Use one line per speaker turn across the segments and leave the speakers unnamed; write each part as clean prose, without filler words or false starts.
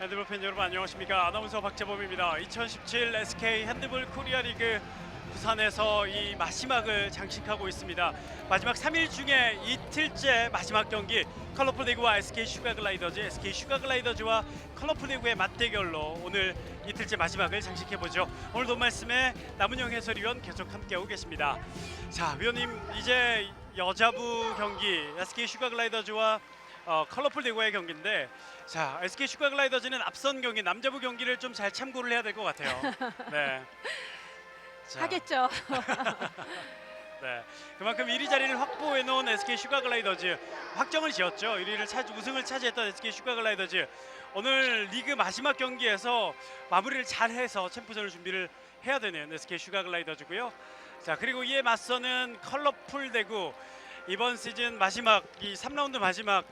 핸드볼 팬 여러분 안녕하십니까. 아나운서 박재범입니다. 2017 SK 핸드볼 코리아 리그 부산에서 이 마지막을 장식하고 있습니다. 마지막 3일 중에 이틀째 마지막 경기 컬러풀 대구와 SK 슈가글라이더즈, SK 슈가글라이더즈와 컬러풀 대구의 맞대결로 오늘 이틀째 마지막을 장식해보죠. 오늘도 말씀에 남은영 해설위원 계속 함께하고 계십니다. 자, 위원님, 이제 여자부 경기 SK 슈가글라이더즈와 컬러풀 대구의 경기인데, 자, SK 슈가글라이더즈는 앞선 경기 남자부 경기를 좀 잘 참고를 해야 될 것 같아요. 네. 자,
하겠죠.
네. 그만큼 1위 자리를 확보해 놓은 SK 슈가글라이더즈 확정을 지었죠. 1위를 우승을 차지했던 SK 슈가글라이더즈 오늘 리그 마지막 경기에서 마무리를 잘해서 챔프전을 준비를 해야 되는 SK 슈가글라이더즈고요. 자, 그리고 이에 맞서는 컬러풀 대구, 이번 시즌 마지막 이 3라운드 마지막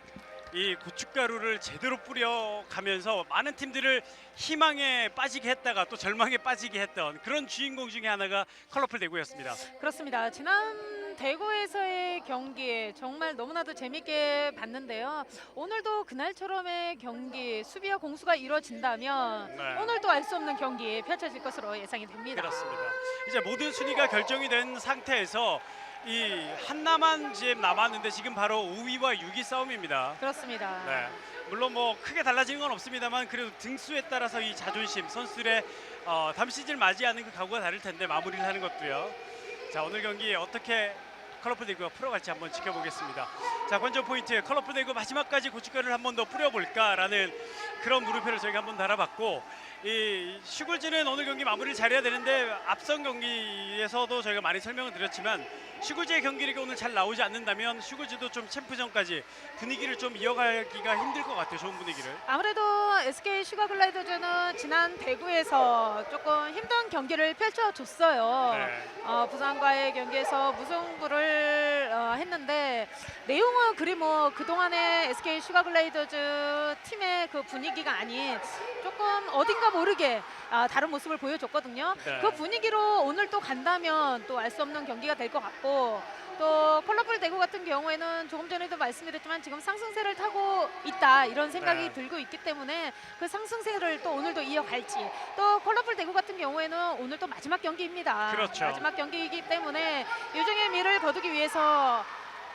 이 고춧가루를 제대로 뿌려가면서 많은 팀들을 희망에 빠지게 했다가 또 절망에 빠지게 했던 그런 주인공 중에 하나가 컬러풀 대구였습니다.
그렇습니다. 지난 대구에서의 경기 정말 너무나도 재밌게 봤는데요. 오늘도 그날처럼의 경기, 수비와 공수가 이루어진다면
네.
오늘도 알 수 없는 경기 펼쳐질 것으로 예상이 됩니다.
그렇습니다. 이제 모든 순위가 결정이 된 상태에서 이 한나만 지금 남았는데 지금 바로 5위와 6위 싸움입니다.
그렇습니다.
네. 물론 뭐 크게 달라지는 건 없습니다만 그래도 등수에 따라서 이 자존심, 선수들의 다음 시즌을 맞이하는 그 각오가 다를 텐데 마무리를 하는 것도요. 자, 오늘 경기 어떻게 컬러풀 대구가 풀어갈지 한번 지켜보겠습니다. 자, 관전 포인트, 컬러풀 대구 마지막까지 고춧가루를 한 번 더 뿌려볼까라는 그런 물음표를 저희가 한번 달아봤고, 이 슈글즈는 오늘 경기 마무리를 잘해야 되는데 앞선 경기에서도 저희가 많이 설명을 드렸지만 슈글즈의 경기력이 오늘 잘 나오지 않는다면 슈글즈도 좀 챔프전까지 분위기를 좀 이어가기가 힘들 것 같아요. 좋은 분위기를.
아무래도 SK 슈가글라이더즈는 지난 대구에서 조금 힘든 경기를 펼쳐줬어요.
네.
부산과의 경기에서 무승부를 했는데 내용은 그리 뭐 그동안의 SK 슈가글라이더즈 팀의 그 분위기가 아닌 조금 어딘가 모르게 다른 모습을 보여줬거든요.
네.
그 분위기로 오늘 또 간다면 또 알 수 없는 경기가 될 것 같고, 또 컬러풀 대구 같은 경우에는 조금 전에도 말씀드렸지만 지금 상승세를 타고 있다 이런 생각이
네.
들고 있기 때문에 그 상승세를 또 오늘도 이어갈지, 또 컬러풀 대구 같은 경우에는 오늘 또 마지막 경기입니다.
그렇죠.
마지막 경기이기 때문에 유종의 미를 거두기 위해서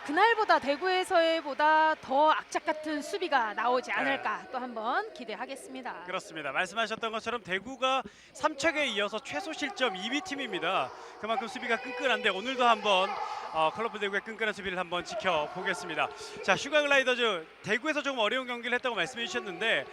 그날보다 대구에서의 보다 더 악착 같은 수비가 나오지 않을까 또 한번 기대하겠습니다.
그렇습니다. 말씀하셨던 것처럼 대구가 3척에 이어서 최소 실점 2위 팀입니다. 그만큼 수비가 끈끈한데 오늘도 한번 컬러풀 대구의 끈끈한 수비를 한번 지켜보겠습니다. 자, 슈가글라이더즈 대구에서 조금 어려운 경기를 했다고 말씀해 주셨는데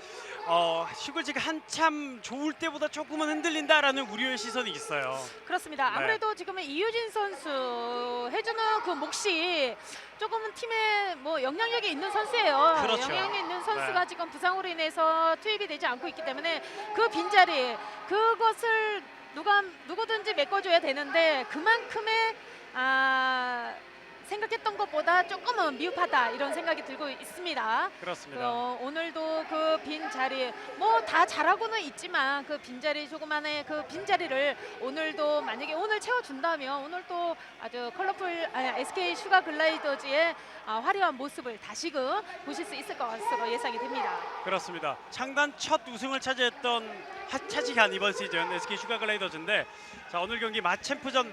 슈글즈가 한참 좋을 때보다 조금은 흔들린다라는 우려의 시선이 있어요.
그렇습니다.
네.
아무래도 지금은 이유진 선수 해주는 그 몫이 조금은 팀에 뭐 영향력이 있는 선수예요.
그렇죠.
영향력이 있는 선수가
네.
지금 부상으로 인해서 투입이 되지 않고 있기 때문에 그 빈자리, 그것을 누구든지 메꿔줘야 되는데 그만큼의 생각했던 것보다 조금은 미흡하다 이런 생각이 들고 있습니다.
그렇습니다.
오늘도 그 빈자리 뭐 다 잘하고는 있지만 그 빈자리, 조그만의 그 빈자리를 오늘도 만약에 오늘 채워준다면 오늘 또 아주 컬러풀 SK 슈가글라이더즈의 화려한 모습을 다시금 보실 수 있을 것으로 예상이 됩니다.
그렇습니다. 창단 첫 우승을 차지한 이번 시즌 SK 슈가글라이더즈인데, 자, 오늘 경기 챔프전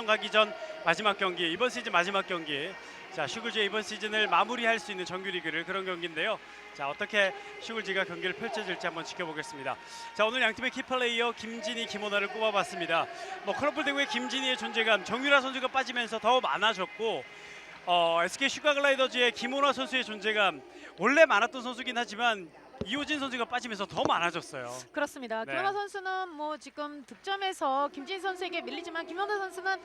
가기 전 마지막 경기, 이번 시즌 마지막 경기. 자, 슈글즈의 이번 시즌을 마무리할 수 있는 정규리그를 그런 경기인데요. 자, 어떻게 슈글즈가 경기를 펼쳐질지 한번 지켜보겠습니다. 자, 오늘 양팀의 키플레이어 김진희, 김호나를 꼽아봤습니다. 뭐 컬러풀 대구의 김진희의 존재감, 정유라 선수가 빠지면서 더 많아졌고, SK 슈가글라이더즈의 김호나 선수의 존재감 원래 많았던 선수긴 하지만 이호진 선수가 빠지면서 더 많아졌어요.
그렇습니다.
네.
김연아 선수는 뭐 지금 득점에서 김진 선수에게 밀리지만 김연아 선수는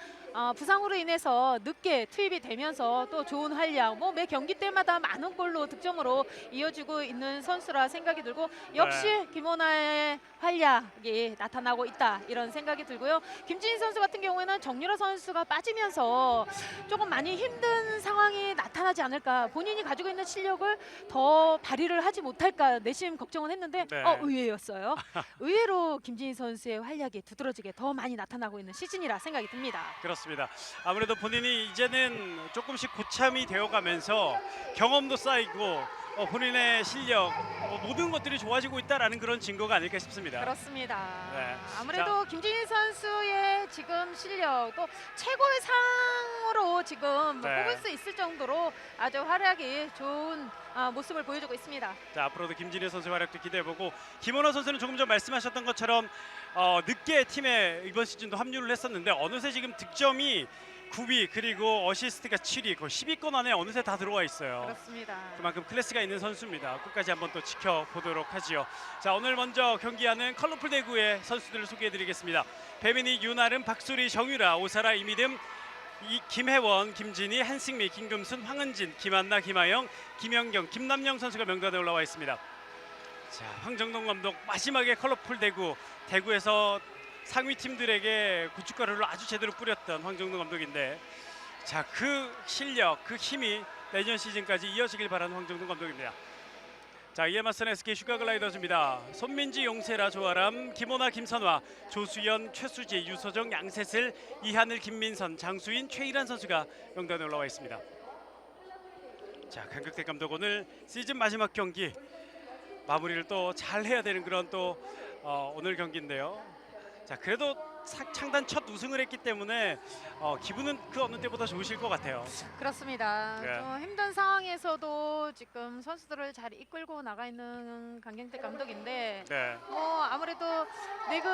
부상으로 인해서 늦게 투입이 되면서 또 좋은 활약, 뭐 매 경기 때마다 많은 골로 득점으로 이어지고 있는 선수라 생각이 들고, 역시
네.
김연아의 활약이 나타나고 있다 이런 생각이 들고요. 김진 선수 같은 경우에는 정유라 선수가 빠지면서 조금 많이 힘든 상황이 나타나지 않을까, 본인이 가지고 있는 실력을 더 발휘를 하지 못할까 내심 걱정은 했는데
네.
의외였어요. 의외로 김진희 선수의 활약이 두드러지게 더 많이 나타나고 있는 시즌이라 생각이 듭니다.
그렇습니다. 아무래도 본인이 이제는 조금씩 고참이 되어가면서 경험도 쌓이고 본인의 실력 모든 것들이 좋아지고 있다라는 그런 증거가 아닐까 싶습니다.
그렇습니다.
네.
아무래도 김진희 선수의 지금 실력 또 최고의 상으로 지금
네.
뽑을 수 있을 정도로 아주 활약이 좋은 모습을 보여주고 있습니다.
자, 앞으로도 김진희 선수의 활약도 기대해보고 김원호 선수는 조금 전 말씀하셨던 것처럼 늦게 팀에 이번 시즌도 합류를 했었는데 어느새 지금 득점이 9위 그리고 어시스트가 7위 거의 10위권 안에 어느새 다 들어와 있어요.
그렇습니다.
그만큼 클래스가 있는 선수입니다. 끝까지 한번 또 지켜보도록 하지요. 자, 오늘 먼저 경기하는 컬러풀 대구의 선수들을 소개해드리겠습니다. 배민희, 윤아름, 박수리, 정유라, 오사라, 이미듬, 김혜원, 김진희, 한승미, 김금순, 황은진, 김한나, 김하영, 김연경, 김남영 선수가 명단에 올라와 있습니다. 자, 황정동 감독 마지막에 컬러풀 대구에서 상위 팀들에게 고춧가루를 아주 제대로 뿌렸던 황정동 감독인데, 자, 그 실력, 그 힘이 내년 시즌까지 이어지길 바라는 황정동 감독입니다. 자, 이에 맞선 SK 슈가글라이더즈입니다. 손민지, 용세라, 조아람, 김호나, 김선화, 조수연, 최수지, 유서정, 양세슬, 이하늘, 김민선, 장수인, 최일한 선수가 명단에 올라와 있습니다. 자, 강극택 감독 오늘 시즌 마지막 경기 마무리를 또 잘 해야 되는 그런 또 오늘 경기인데요. 자, 그래도 창단 첫 우승을 했기 때문에 기분은 그 어느 때보다 좋으실 것 같아요.
그렇습니다.
네.
좀 힘든 상황에서도 지금 선수들을 잘 이끌고 나가 있는 강경택 감독인데
네.
아무래도 리그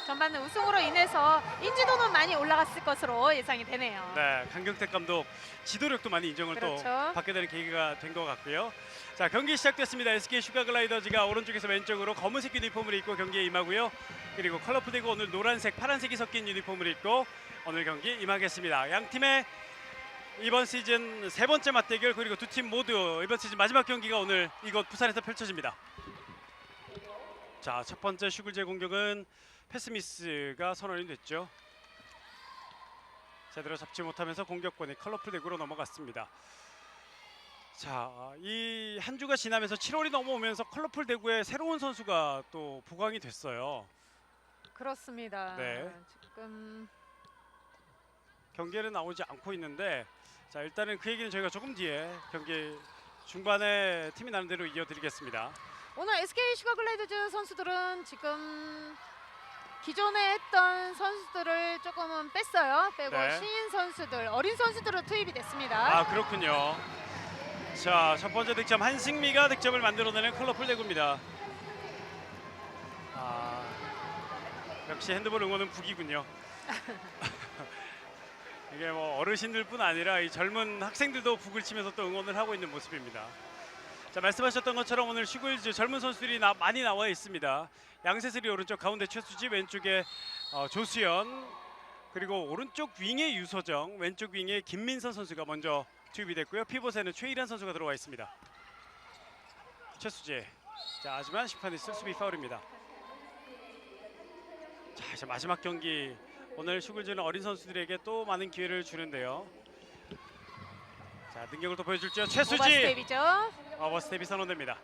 전반 우승으로 인해서 인지도는 많이 올라갔을 것으로 예상이 되네요.
네, 강경택 감독 지도력도 많이 인정을
그렇죠.
또 받게 되는 계기가 된 것 같고요. 자, 경기 시작됐습니다. SK 슈가글라이더즈가 오른쪽에서 왼쪽으로 검은색 유니폼을 입고 경기에 임하고요. 그리고 컬러풀 대구 오늘 노란색, 파란색이 섞인 유니폼을 입고 오늘 경기 임하겠습니다. 양 팀의 이번 시즌 세 번째 맞대결 그리고 두 팀 모두 이번 시즌 마지막 경기가 오늘 이곳 부산에서 펼쳐집니다. 자, 첫 번째 슈글제 공격은 패스미스가 선언이 됐죠. 제대로 잡지 못하면서 공격권이 컬러풀 대구로 넘어갔습니다. 자, 이 한 주가 지나면서 7월이 넘어오면서 컬러풀 대구에 새로운 선수가 또 부광이 됐어요.
그렇습니다.
네.
지금
경기에는 나오지 않고 있는데, 자, 일단은 그 얘기는 저희가 조금 뒤에 경기 중반에 팀이 나는 대로 이어드리겠습니다.
오늘 SK 슈가글라이더즈 선수들은 지금 기존에 했던 선수들을 조금은 뺐어요. 빼고
네.
신인 선수들, 어린 선수들로 투입이 됐습니다.
아, 그렇군요. 자, 첫 번째 득점 한승미가 득점을 만들어내는 컬러풀 대구입니다. 역시 핸드볼 응원은 북이군요. 이게 뭐 어르신들뿐 아니라 이 젊은 학생들도 북을 치면서 또 응원을 하고 있는 모습입니다. 자, 말씀하셨던 것처럼 오늘 슈글즈 젊은 선수들이 많이 나와 있습니다. 양세슬이 오른쪽, 가운데 최수지, 왼쪽에 조수연, 그리고 오른쪽 윙에 유서정, 왼쪽 윙에 김민선 선수가 먼저 투입이 됐고요. 피봇에는 최일한 선수가 들어와 있습니다. 최수지. 자, 하지만 심판이 쓸 수비 파울입니다. 자, 이제 마지막 경기. 오늘 슈글즈는 어린 선수들에게 또 많은 기회를 주는데요. 자, 능력을 또 보여줄죠. 최수지.
오버스텝이죠.
오버스텝이 선언됩니다.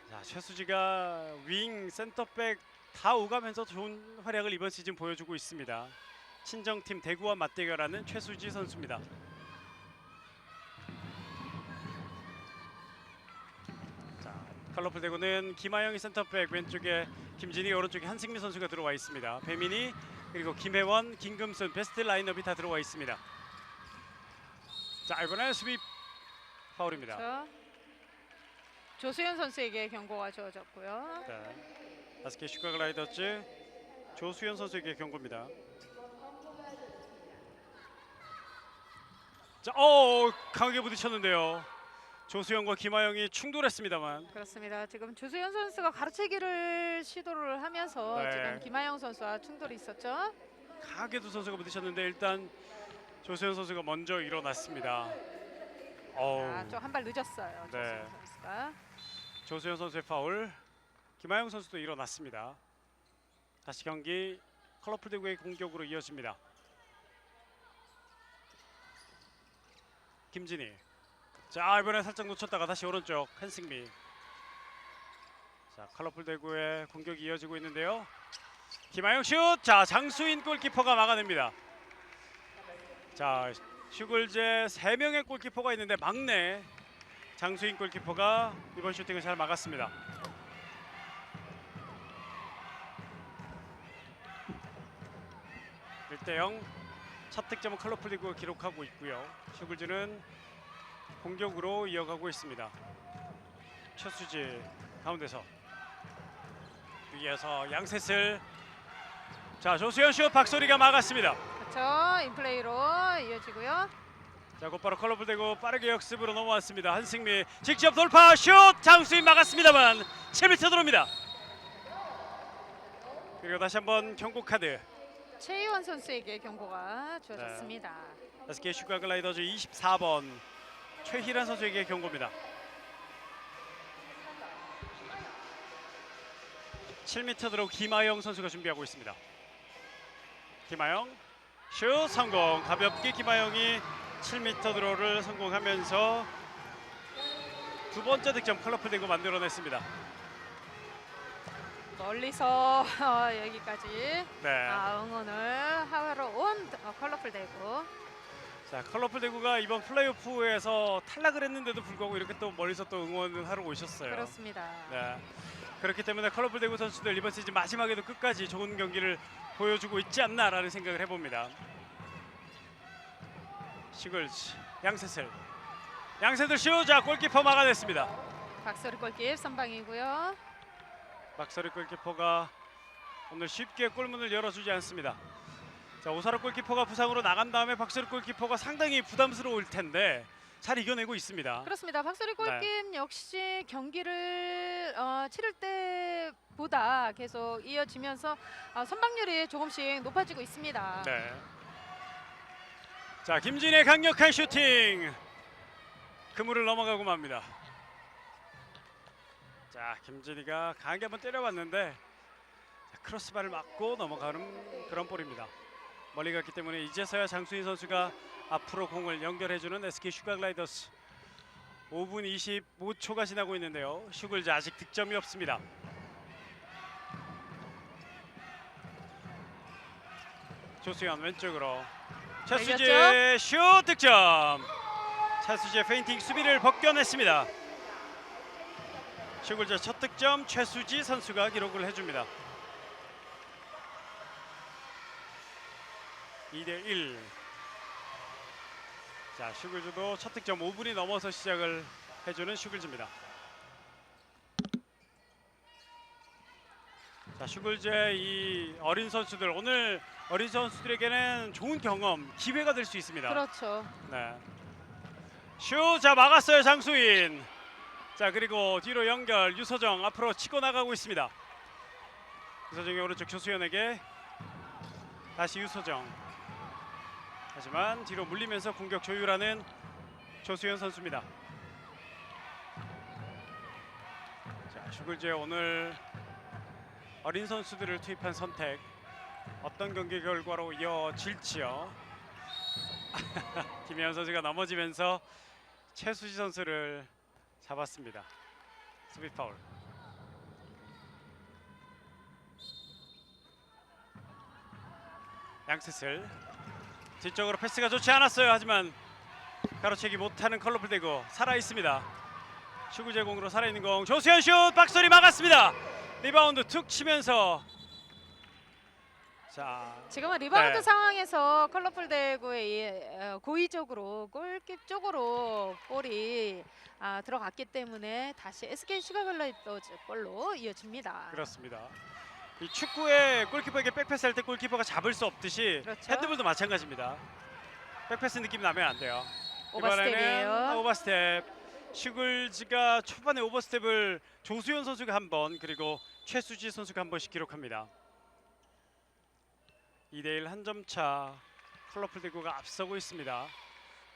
자, 최수지가 윙, 센터백 다 오가면서 좋은 활약을 이번 시즌 보여주고 있습니다. 친정팀 대구와 맞대결하는 최수지 선수입니다. 자, 컬러풀 대구는 김하영이 센터백, 왼쪽에 김진희, 오른쪽에 한승미 선수가 들어와 있습니다. 배민희, 그리고 김혜원, 김금순 베스트 라인업이 다 들어와 있습니다. 자, 이번에 수비 파울입니다.
그렇죠. 조수연 선수에게 경고가 주어졌고요.
네. SK 슈가글라이더즈 조수연 선수에게 경고입니다. 자, 강하게 부딪혔는데요. 조수연과 김하영이 충돌했습니다만.
그렇습니다. 지금 조수연 선수가 가로채기를 시도를 하면서
네.
지금 김하영 선수와 충돌이 있었죠.
강하게 두 선수가 부딪혔는데 일단 조수연 선수가 먼저 일어났습니다.
좀 한 발 늦었어요.
네.
조수연 선수가.
조수연 선수의 파울. 김하영 선수도 일어났습니다. 다시 경기 컬러풀 대구의 공격으로 이어집니다. 김진희. 자, 이번에 살짝 놓쳤다가 다시 오른쪽 한승미. 자, 컬러풀 대구의 공격이 이어지고 있는데요. 김하영 슛. 자, 장수인 골키퍼가 막아냅니다. 자, 슈글제 3명의 골키퍼가 있는데 막내 장수인 골키퍼가 이번 슈팅을 잘 막았습니다. 1대0 첫 득점은 컬러풀 리그가 기록하고 있고요. 슈글즈는 공격으로 이어가고 있습니다. 최수지 가운데서 위에서 양셋을 자 조수현 슛 박소리가 막았습니다.
그렇죠. 인플레이로 이어지고요.
자 곧바로 컬러풀 대구 빠르게 역습으로 넘어왔습니다. 한승미 직접 돌파 슛 장수인 막았습니다만 7m 들어옵니다. 그리고 다시 한번 경고 카드.
최희원 선수에게 경고가 주어졌습니다.
SK 슈가글라이더즈 24번 최희란 선수에게 경고입니다. 7m 들어 김하영 선수가 준비하고 있습니다. 김하영 슛 성공. 가볍게 김하영이 7m 드로우를 성공하면서 두 번째 득점 컬러풀 대구 만들어냈습니다.
멀리서 여기까지
네.
응원을 하러 온 컬러풀 대구.
자 컬러풀 대구가 이번 플레이오프에서 탈락을 했는데도 불구하고 이렇게 또 멀리서 또 응원을 하러 오셨어요.
그렇습니다.
네. 그렇기 때문에 컬러풀 대구 선수들 이번 시즌 마지막에도 끝까지 좋은 경기를 보여주고 있지 않나라는 생각을 해봅니다. 슈글즈 양세슬 슛! 자 골키퍼 막아냈습니다.
박소리 골킵 선방이고요.
박서리 골키퍼가 오늘 쉽게 골문을 열어주지 않습니다. 자 오사르 골키퍼가 부상으로 나간 다음에 박서리 골키퍼가 상당히 부담스러울 텐데 잘 이겨내고 있습니다.
그렇습니다. 박소리 골킵 역시 경기를 치를 때보다 계속 이어지면서 선방률이 조금씩 높아지고 있습니다.
네. 자 김진의 강력한 슈팅 그물을 넘어가고 맙니다. 자 김진이가 강하게 한번 때려봤는데 크로스바를 맞고 넘어가는 그런 볼입니다. 멀리 갔기 때문에 이제서야 장수인 선수가 앞으로 공을 연결해주는 SK 슈가글라이더스. 5분 25초가 지나고 있는데요. 슈글즈 아직 득점이 없습니다. 조수현 왼쪽으로 최수지의 슛 득점. 최수지의 페인팅 수비를 벗겨냈습니다. 슈글즈 첫 득점 최수지 선수가 기록을 해줍니다. 2대1. 자 슈글즈도 첫 득점 5분이 넘어서 시작을 해주는 슈글즈입니다. 자 슈글즈의 이 어린 선수들 오늘 어린 선수들에게는 좋은 경험 기회가 될 수 있습니다.
그렇죠.
네. 슛! 자 막았어요 장수인. 자 그리고 뒤로 연결 유서정 앞으로 치고 나가고 있습니다. 유서정의 오른쪽 조수현에게 다시 유서정. 하지만 뒤로 물리면서 공격 조율하는 조수현 선수입니다. 자 슈글즈의 오늘 어린 선수들을 투입한 선택 어떤 경기 결과로 이어질지요. 김혜연 선수가 넘어지면서 최수지 선수를 잡았습니다. 수비 파울. 양세슬 뒤쪽으로 패스가 좋지 않았어요. 하지만 가로채기 못하는 컬러풀 대구 살아있습니다. 슈글즈의 공으로 살아있는 공 조수현 슛 박소리 막았습니다. 리바운드 툭 치면서 자
지금은 리바운드
네.
상황에서 컬러풀 대구의 고의적으로 골킵 쪽으로 볼이 들어갔기 때문에 다시 SK 슈가글라이더즈 볼로 이어집니다.
그렇습니다. 이 축구에 골키퍼에게 백패스 할 때 골키퍼가 잡을 수 없듯이
그렇죠.
핸드볼도 마찬가지입니다. 백패스 느낌 나면 안 돼요.
오버스텝이에요.
이번에는 오버스텝. 슈글즈가 초반에 오버스텝을 조수현 선수가 한 번 그리고 최수지 선수가 한 번씩 기록합니다. 2대1 한 점 차 컬러풀 대구가 앞서고 있습니다.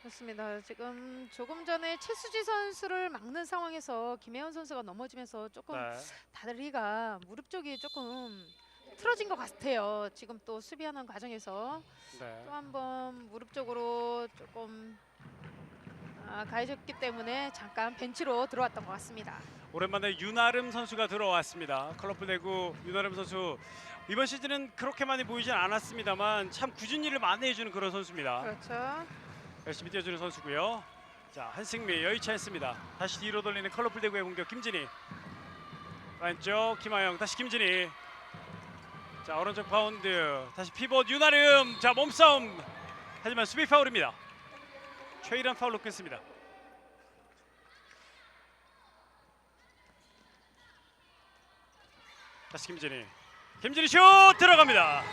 그렇습니다. 지금 조금 전에 최수지 선수를 막는 상황에서 김혜원 선수가 넘어지면서 조금
네.
다리가 무릎 쪽이 조금 틀어진 것 같아요. 지금 또 수비하는 과정에서
네.
또 한 번 무릎 쪽으로 조금 가해졌기 때문에 잠깐 벤치로 들어왔던 것 같습니다.
오랜만에 윤아름 선수가 들어왔습니다. 컬러풀 대구 윤아름 선수 이번 시즌은 그렇게 많이 보이진 않았습니다만 참 꾸준히 일을 많이 해주는 그런 선수입니다.
그렇죠.
열심히 뛰어주는 선수고요. 자, 한승미 여의치 않습니다. 다시 뒤로 돌리는 컬러풀 대구의 공격. 김진희 왼쪽 김하영 다시 김진희. 자, 오른쪽 바운드 다시 피봇 윤아름. 자, 몸싸움 하지만 수비 파울입니다. 최일한 파울로 끊습니다. 다시 김진희 슛 들어갑니다.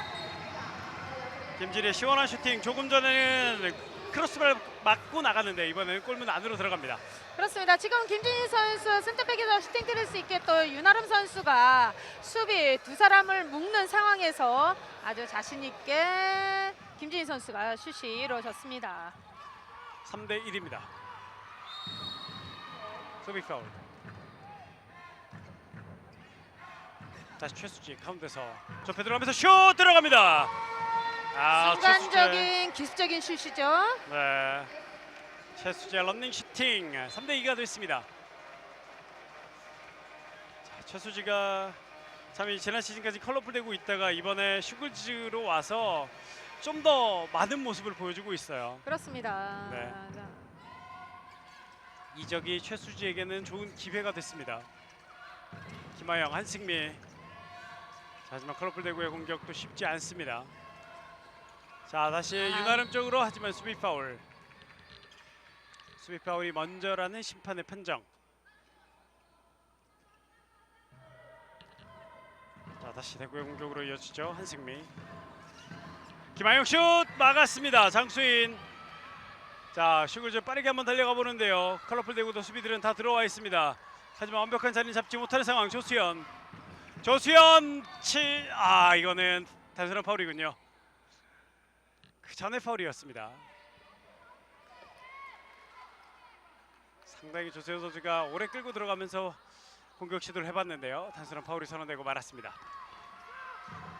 김진희의 시원한 슈팅. 조금 전에는 크로스바를 맞고 나갔는데 이번에는 골문 안으로 들어갑니다.
그렇습니다. 지금 김진희 선수 센터백에서 슈팅 때릴 수 있게 또 윤아름 선수가 수비 두 사람을 묶는 상황에서 아주 자신 있게 김진희 선수가 슛이 이루어졌습니다.
3대 1입니다. 수비 파울. 다시 최수지 가운데서 좁혀 들어가면서 슛 들어갑니다.
순간적인 기술적인 슛이죠.
네. 최수지의 런닝 슈팅 3대 2가 됐습니다. 자, 최수지가 참 이 지난 시즌까지 컬러풀 되고 있다가 이번에 슈글즈로 와서 좀 더 많은 모습을 보여주고 있어요.
그렇습니다.
네. 이적이 최수지에게는 좋은 기회가 됐습니다. 김하영, 한승미. 자, 하지만 컬러풀 대구의 공격도 쉽지 않습니다. 자, 다시 윤아름 쪽으로. 하지만 수비 파울. 수비 파울이 먼저라는 심판의 판정. 자, 다시 대구의 공격으로 이어지죠. 한승미. 김하영 슛 막았습니다. 장수인. 자, 슈글즈 빠르게 한번 달려가 보는데요. 컬러풀 대구도 수비들은 다 들어와 있습니다. 하지만 완벽한 자리는 잡지 못하는 상황. 조수현 이거는 단순한 파울이군요. 그 전에 파울이었습니다. 상당히 조수현 선수가 오래 끌고 들어가면서 공격 시도를 해봤는데요. 단순한 파울이 선언되고 말았습니다.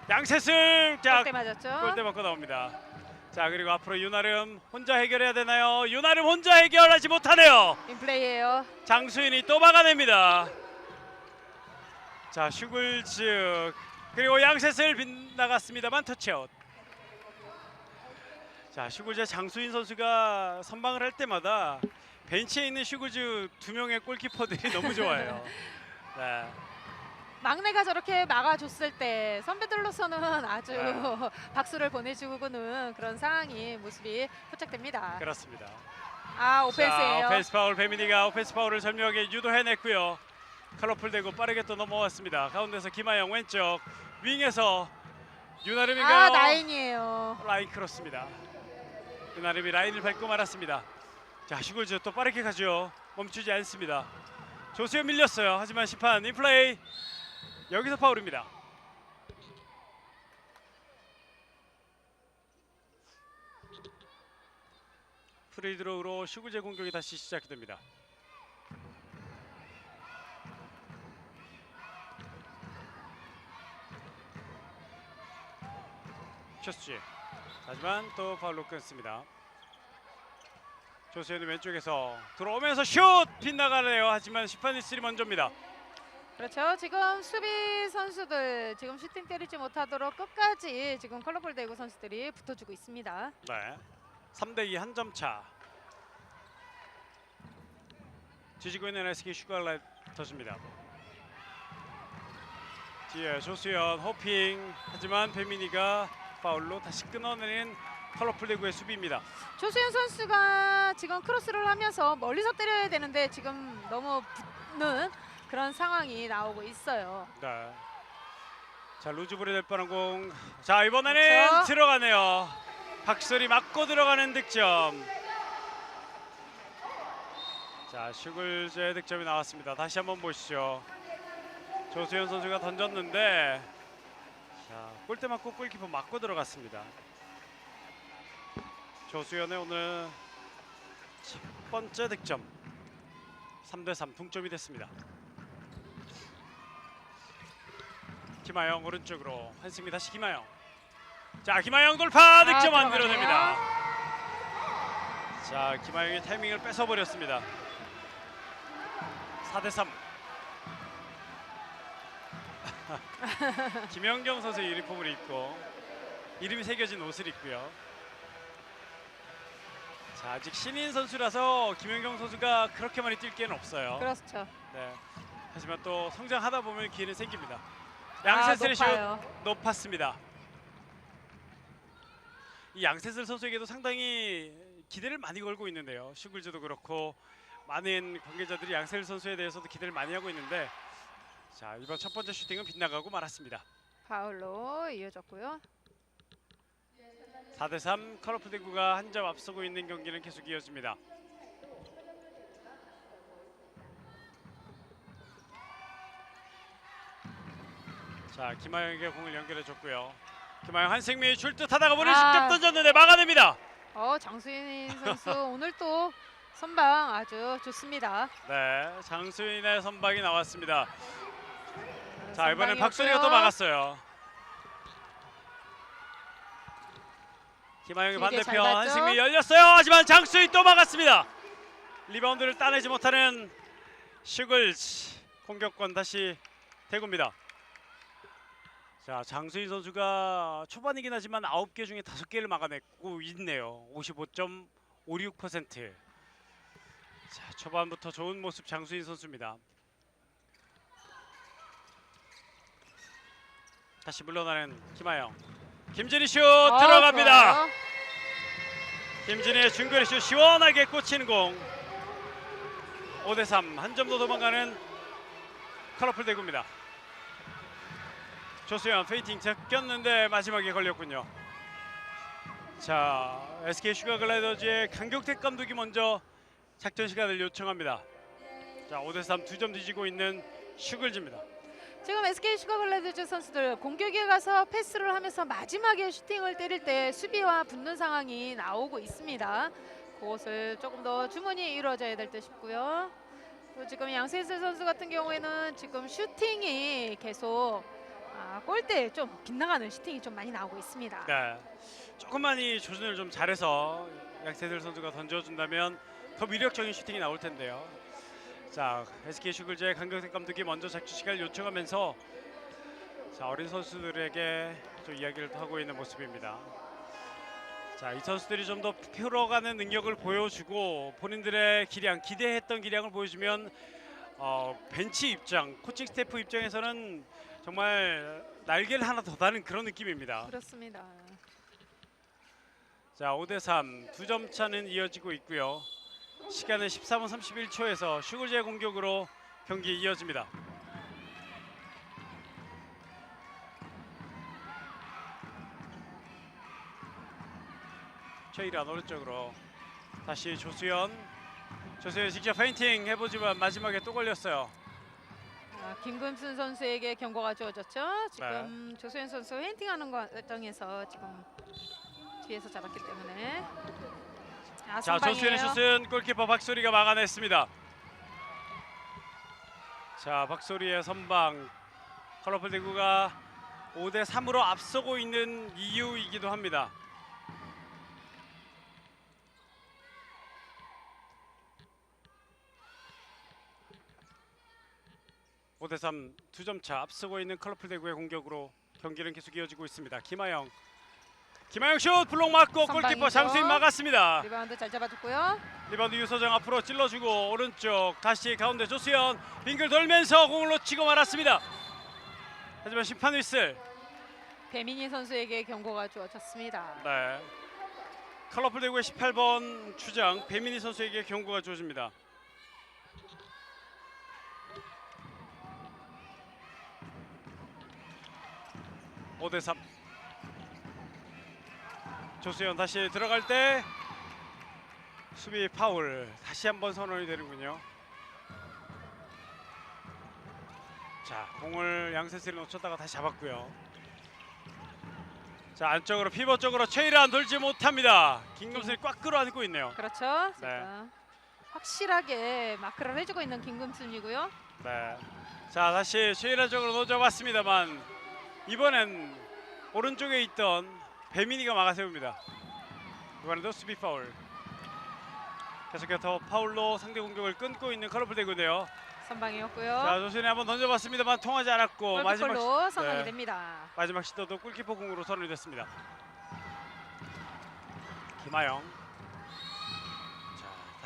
양세슬. 자,
골대 맞았죠.
골대 맞고 나옵니다. 자, 그리고 앞으로 윤아름 혼자 해결해야 되나요? 윤아름 혼자 해결하지 못하네요.
인플레이예요.
장수인이 또 막아냅니다. 자, 슈글즈 그리고 양세슬 빗나갔습니다만 터치아웃. 자, 슈글즈 장수인 선수가 선방을 할 때마다 벤치에 있는 슈글즈 두 명의 골키퍼들이 너무 좋아요. 네.
막내가 저렇게 막아줬을 때 선배들로서는 아주 박수를 보내주고는 그런 상황이 모습이 포착됩니다.
그렇습니다.
오펜스예요.
자, 오펜스 파울. 배민이가 오펜스 파울을 절묘하게 유도해냈고요. 컬러풀 되고 빠르게 또 넘어왔습니다. 가운데서 김하영 왼쪽 윙에서 윤아름이가
라인이에요.
라인 크로스입니다. 윤아름이 라인을 밟고 말았습니다. 자, 슈글즈 또 빠르게 가죠. 멈추지 않습니다. 조수현 밀렸어요. 하지만 심판 인플레이. 여기서 파울입니다. 프리드로우로 슈글즈의 공격이 다시 시작이 됩니다. 최수지. 하지만 또 파울로 끊습니다. 조수현이 왼쪽에서 들어오면서 슛 빗나가네요. 하지만 심판 이슬이 먼저입니다.
그렇죠. 지금 수비 선수들 지금 슈팅 때리지 못하도록 끝까지 지금 컬러풀 대구 선수들이 붙어주고 있습니다.
네. 3대2 한 점 차. 뒤지고 있는 SK 슈가라이터즈입니다. 뒤에 조수현 호핑. 하지만 배민이가 파울로 다시 끊어내는 컬러풀 대구의 수비입니다.
조수현 선수가 지금 크로스를 하면서 멀리서 때려야 되는데 지금 너무 붙는 그런 상황이 나오고 있어요.
네. 자, 루즈볼이 될 뻔한 공. 자, 이번에는
그렇죠.
들어가네요. 박소리 맞고 들어가는 득점. 자, 슈글즈의 득점이 나왔습니다. 다시 한번 보시죠. 조수현 선수가 던졌는데 자, 골대 맞고 골키퍼 맞고 들어갔습니다. 조수현의 오늘 첫 번째 득점. 3대3 동점이 됐습니다. 김하영 오른쪽으로 한승미 다시 김하영. 자, 김하영 돌파 득점 안 들어냅니다. 자, 김하영의 타이밍을 뺏어버렸습니다. 4대3. 김연경 선수의 유니폼을 입고 이름이 새겨진 옷을 입고요. 자, 아직 신인 선수라서 김연경 선수가 그렇게 많이 뛸 기회는 없어요.
그렇죠.
네. 하지만 또 성장하다 보면 기회는 생깁니다. 양세슬의 슛
높아요.
높았습니다. 이 양세슬 선수에게도 상당히 기대를 많이 걸고 있는데요. 슈글즈도 그렇고 많은 관계자들이 양세슬 선수에 대해서도 기대를 많이 하고 있는데, 자, 이번 첫 번째 슈팅은 빗나가고 말았습니다.
파울로 이어졌고요.
4대3 컬러풀 대구가 한 점 앞서고 있는 경기는 계속 이어집니다. 자, 김하영에게 공을 연결해줬고요. 김하영 한생명이 줄 듯 하다가 볼을 직접 던졌는데 막아냅니다.
장수인 선수 오늘 또 선방 아주 좋습니다.
네, 장수인의 선방이 나왔습니다. 자, 이번엔
선방이었고요.
박소리가 또 막았어요. 김하영의
길게 잘
반대편
봤죠?
한승민이 열렸어요. 하지만 장수인 또 막았습니다. 리바운드를 따내지 못하는 슈글즈. 공격권 다시 대구입니다. 자, 장수인 선수가 초반이긴 하지만 9개 중에 5개를 막아내고 있네요. 55.56%. 자, 초반부터 좋은 모습 장수인 선수입니다. 다시 물러나는 김하영. 김진희 슛 들어갑니다.
좋아요.
김진희의 중거리 슛 시원하게 꽂히는 공. 5대3 한 점 더 도망가는 컬러풀 대구입니다. 조수현 페인팅 제꼈는데 마지막에 걸렸군요. 자, SK 슈가글라이더즈의 강경택 감독이 먼저 작전 시간을 요청합니다. 자, 5대3 2점 뒤지고 있는 슈글즈입니다.
지금 SK 슈가글라이더즈 선수들 공격에 가서 패스를 하면서 마지막에 슈팅을 때릴 때 수비와 붙는 상황이 나오고 있습니다. 그것을 조금 더 주문이 이루어져야 될 듯 싶고요. 또 지금 양세슬 선수 같은 경우에는 지금 슈팅이 계속 골대에 좀 빗나가는 슈팅이 좀 많이 나오고 있습니다.
네, 조금만 이 조준을 좀 잘해서 양세슬 선수가 던져준다면 더 위력적인 슈팅이 나올 텐데요. 자, SK 슈글즈의 강경택 감독이 먼저 작전 시간을 요청하면서 자, 어린 선수들에게 좀 이야기를 하고 있는 모습입니다. 자, 이 선수들이 좀 더 풀어가는 능력을 보여주고 본인들의 기량, 기대했던 기량을 보여주면 벤치 입장, 코칭 스태프 입장에서는 정말 날개를 하나 더 다는 그런 느낌입니다.
그렇습니다.
자, 5대3 2점 차는 이어지고 있고요. 시간은 13분 31초에서 슈글즈의 공격으로 경기 이어집니다. 최일환 오른쪽으로 다시 조수현 직접 페인팅 해보지만 마지막에 또 걸렸어요.
김금순 선수에게 경고가 주어졌죠. 지금 조수현 선수 페인팅하는 과정에서 지금 뒤에서 잡았기 때문에.
자, 조수현의 슛은 골키퍼 박소리가 막아냈습니다. 자, 박소리의 선방. 컬러풀 대구가 5대3으로 앞서고 있는 이유이기도 합니다. (5대3) 2점 차 앞서고 있는 컬러풀 대구의 공격으로 경기는 계속 이어지고 있습니다. 김하영 슛 블록 맞고 골키퍼 장수인 막았습니다.
리바운드 잘 잡아줬고요.
리바운드 유서정 앞으로 찔러주고 오른쪽 다시 가운데 조수현 빙글 돌면서 공을 놓치고 말았습니다. 하지만 심판 휘슬.
배민희 선수에게 경고가 주어졌습니다.
네. 컬러풀 대구의 18번 주장 배민희 선수에게 경고가 주어집니다. (5대3) 조수현 다시 들어갈 때 수비 파울 다시 한번 선언이 되는군요. 자, 공을 양세슬이 놓쳤다가 다시 잡았고요. 자, 안쪽으로 피벗 쪽으로 최일환 돌지 못합니다. 김금순이 꽉 끌어안고 있네요.
그렇죠.
네.
지금 확실하게 마크를 해주고 있는 김금순이고요.
네. 자, 다시 최일환 쪽으로 놓져봤습니다만 이번엔 오른쪽에 있던 배민희가 막아세웁니다. 이번에도 수비 파울. 계속해서 파울로 상대 공격을 끊고 있는 컬러풀 대구인데요.
선방이었고요.
자, 조선이 한번 던져봤습니다만 통하지 않았고
골키퍼로 선언이
네.
됩니다.
마지막 시도도 골키퍼 공으로 선언이 됐습니다. 김하영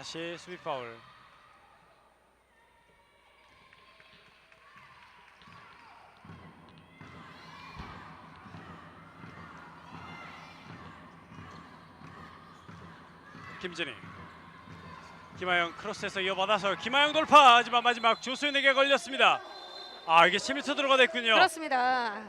다시 수비 파울. 김진희, 김하영 크로스에서 이어받아서 김하영 돌파. 하지만 마지막 조수현에게 걸렸습니다. 아, 이게 7m 들어가 됐군요.
그렇습니다.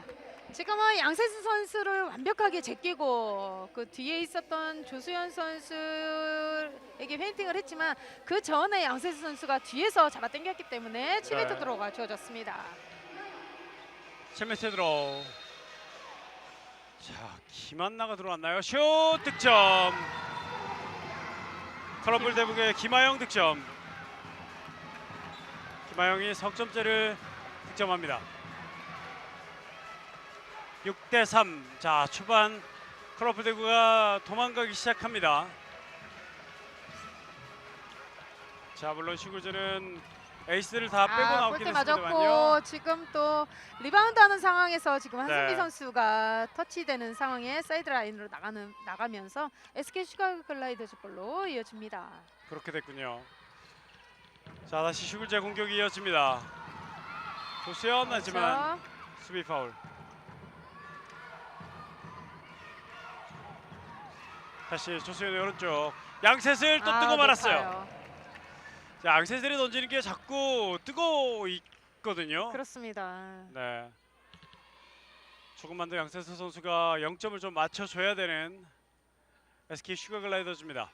지금은 양세수 선수를 완벽하게 제끼고 그 뒤에 있었던 조수현 선수에게 페인팅을 했지만 그 전에 양세수 선수가 뒤에서 잡아당겼기 때문에 7m
네.
들어가 주어졌습니다.
7m 들어. 자, 김한나가 들어왔나요? 슛 득점. 컬러풀 대북의 김하영 득점. 김하영이 석점째를 득점합니다. 6대3. 자, 초반 컬러풀 대구가 도망가기 시작합니다. 자, 물론 시구즈는 에이스를 다 빼고 나오긴
골대
했습니다만요.
맞았고 지금 또 리바운드하는 상황에서 지금 한승비
네.
선수가 터치되는 상황에 사이드 라인으로 나가면서 SK 슈가글라이더즈 볼로 이어집니다.
그렇게 됐군요. 자, 다시 슈글제 공격이 이어집니다. 조수현 하지만
그렇죠.
수비 파울. 다시 조수현의 오른쪽 양셋을 또 뜨고 말았어요.
높아요.
자, 양셋을 던지는 게 자꾸 뜨고 있거든요.
그렇습니다.
네. 조금만 더 양세수 선수가 0점을 좀 맞춰줘야 되는 SK 슈가글라이더즈입니다.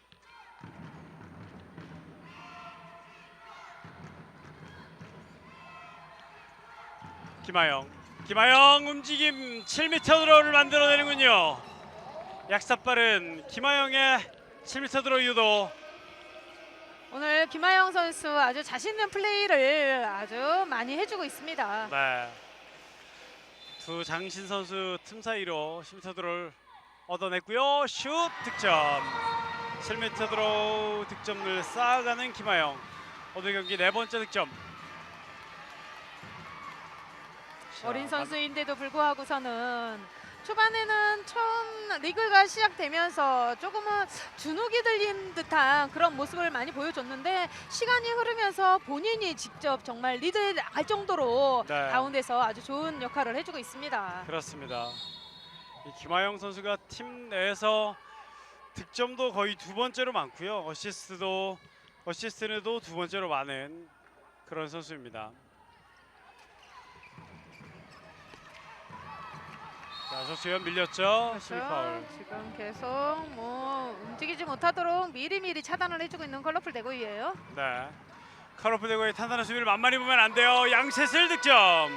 김하영 움직임 7m 드로우를 만들어내는군요. 약삭 빠른 김하영의 7m 드로우 유도.
오늘 김하영 선수 아주 자신 있는 플레이를 아주 많이 해주고 있습니다.
네. 두 장신 선수 틈 사이로 10m 드로우를 얻어냈고요. 슛 득점. 7m 드로우 득점을 쌓아가는 김하영. 오늘 경기 네 번째 득점.
어린 선수인데도 불구하고서는 초반에는 처음 리그가 시작되면서 조금은 주눅이 들린 듯한 그런 모습을 많이 보여줬는데 시간이 흐르면서 본인이 직접 정말 리드에 나갈 정도로
네.
가운데서 아주 좋은 역할을 해주고 있습니다.
그렇습니다. 이 김하영 선수가 팀 내에서 득점도 거의 두 번째로 많고요. 어시스트는 또 두 번째로 많은 그런 선수입니다. 자, 조수현 밀렸죠. 수비 파울.
지금 계속 뭐 움직이지 못하도록 미리미리 차단을 해주고 있는 컬러풀 대구이에요.
네. 컬러풀 대구의 탄탄한 수비를 만만히 보면 안 돼요. 양셋을 득점.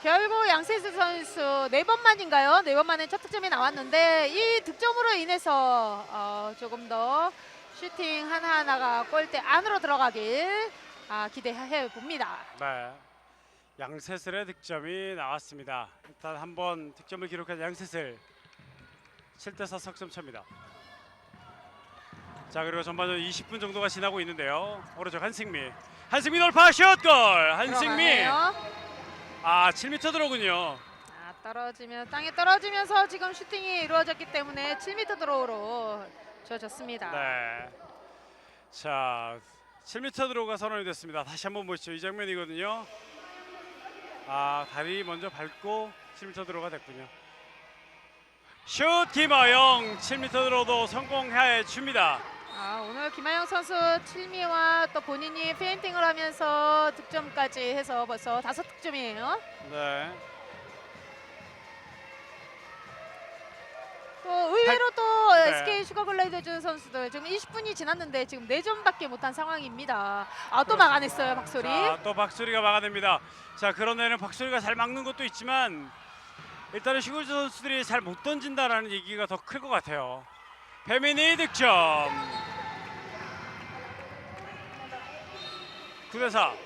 결국 양세수 선수 4번 만인가요? 4번 만에 첫 득점이 나왔는데 이 득점으로 인해서 조금 더 슈팅 하나하나가 골대 안으로 들어가길 기대해 봅니다.
네. 양세슬의 득점이 나왔습니다. 일단 한번 득점을 기록한 양세슬 7대4 석점 차입니다. 자, 그리고 전반전 20분 정도가 지나고 있는데요. 오른쪽 한승미 돌파 슛골. 한승미.
들어가네요.
7m 들어오군요.
땅에 떨어지면서 지금 슈팅이 이루어졌기 때문에 7m 드로우로 주어졌습니다.
네. 자, 7m 드로우가 선언이 됐습니다. 다시 한번 보시죠. 이 장면이거든요. 다리 먼저 밟고 7m 드로우가 됐군요. 슛 김하영 7m 드로우도 성공해 줍니다.
오늘 김하영 선수 7미와 또 본인이 페인팅을 하면서 득점까지 해서 벌써 5득점이에요.
네.
또 의외로 또
네.
SK 슈가글라이더즈 선수들 지금 20분이 지났는데 지금 4점밖에 못한 상황입니다. 또
그렇습니다.
막아냈어요, 박소리.
자, 또 박소리가 막아냅니다. 자, 그런데는 박소리가 잘 막는 것도 있지만 일단은 슈글즈 선수들이 잘 못 던진다라는 얘기가 더 클 것 같아요. 배민이 득점. 9대4. 자,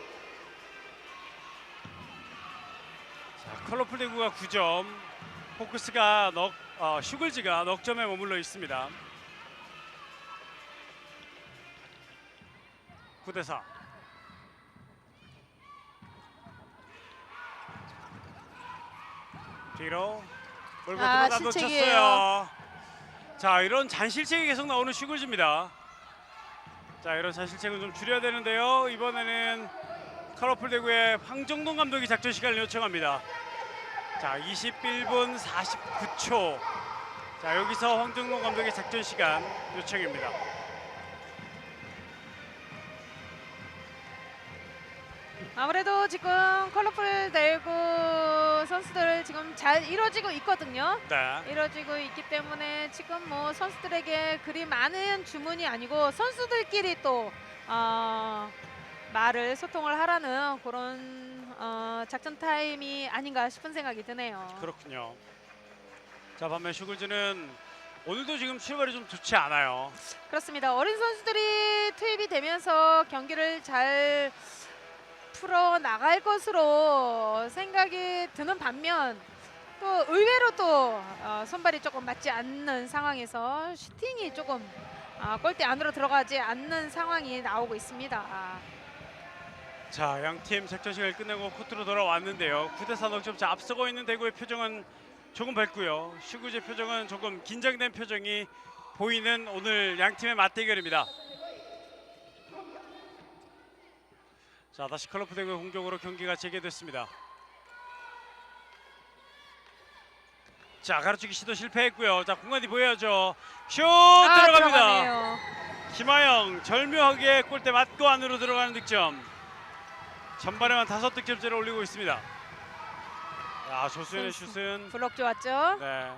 컬러풀 대구가 9점. 포크스가 슈글즈가 넉 점에 머물러 있습니다. 9대4. 뒤로 몰고 들어다
실책이에요.
놓쳤어요. 자, 이런 잔실책이 계속 나오는 슈글즈입니다. 자, 이런 잔실책은 좀 줄여야 되는데요. 이번에는 컬러풀 대구의 황정동 감독이 작전 시간을 요청합니다. 자, 21분 49초. 자, 여기서 황정동 감독의 작전 시간 요청입니다.
아무래도 지금 컬러풀 대구 선수들 지금 잘 이루어지고 있거든요.
네.
이루어지고 있기 때문에 지금 뭐 선수들에게 그리 많은 주문이 아니고 선수들끼리 또 말을 소통을 하라는 그런 작전 타임이 아닌가 싶은 생각이 드네요.
그렇군요. 자, 반면 슈글즈는 오늘도 지금 출발이 좀 좋지 않아요.
그렇습니다. 어린 선수들이 투입이 되면서 경기를 잘 풀어 나갈 것으로 생각이 드는 반면 또 의외로 또 손발이 조금 맞지 않는 상황에서 슈팅이 조금 골대 안으로 들어가지 않는 상황이 나오고 있습니다.
자, 양팀 작전 시간을 끝내고 코트로 돌아왔는데요. 9대4 넉점차 앞서고 있는 대구의 표정은 조금 밝고요. 슈글즈의 표정은 조금 긴장된 표정이 보이는 오늘 양팀의 맞대결입니다. 자, 다시 컬러풀 대구의 공격으로 경기가 재개됐습니다. 자, 가로치기 시도 실패했고요. 자, 공간이 보여야죠. 슛 들어갑니다.
들어가네요.
김하영 절묘하게 골대 맞고 안으로 들어가는 득점. 전반에만 5득점째를 올리고 있습니다. 야, 조수현의 슛은
블록 좋았죠?
네.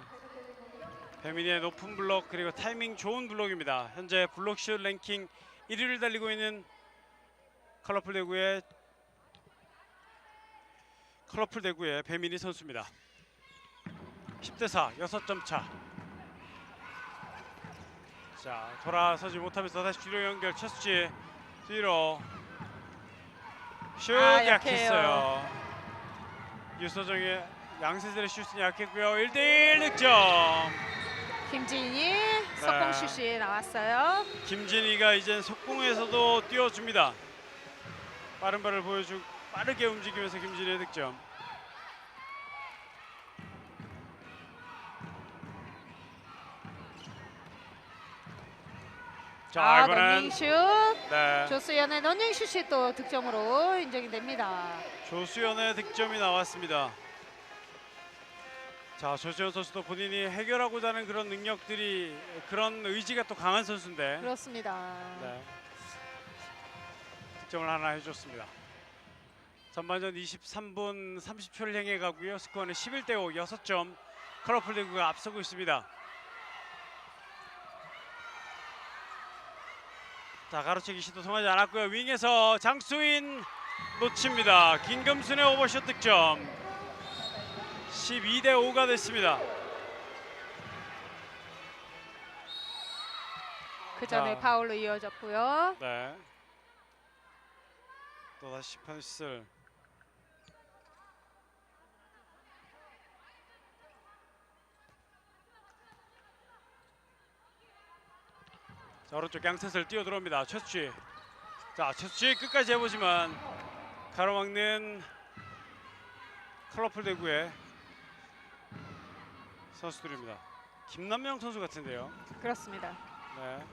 배민희의 높은 블록 그리고 타이밍 좋은 블록입니다. 현재 블록슛 랭킹 1위를 달리고 있는 컬러풀 대구의 배민희 선수입니다. 10대4 6점 차. 자, 돌아서지 못하면서 다시 뒤로 연결. 최수지 뒤로 슛 약했어요. 유서정의 양세슬의 슛은 약했고요. 1대1 득점.
김진희 석공 슛이 나왔어요.
김진희가 이젠 속공에서도 뛰어줍니다. 빠른 발을 보여주고 빠르게 움직이면서 김진희의 득점. 자, 이번엔
런닝슛.
네,
조수연의 런닝슛이 또 득점으로 인정이 됩니다.
조수연의 득점이 나왔습니다. 자, 조수연 선수도 본인이 해결하고자 하는 그런 능력들이 그런 의지가 또 강한 선수인데
그렇습니다.
네, 득점을 하나 해줬습니다. 전반전 23분 30초를 향해 가고요. 스코어는 11대5 6점. 컬러풀 대구가 앞서고 있습니다. 자, 가로채기 시도 통하지 않았고요. 윙에서 장수인 놓칩니다. 김금순의 오버슛 득점. 12대5가 됐습니다.
그 전에
자.
파울로 이어졌고요.
네. 또다시 펜슬. 자, 오른쪽 양셋을 뛰어 들어옵니다. 최수지. 자, 최수지 끝까지 해보지만 가로막는 컬러풀 대구의 선수들입니다. 김남영 선수 같은데요.
그렇습니다.
네.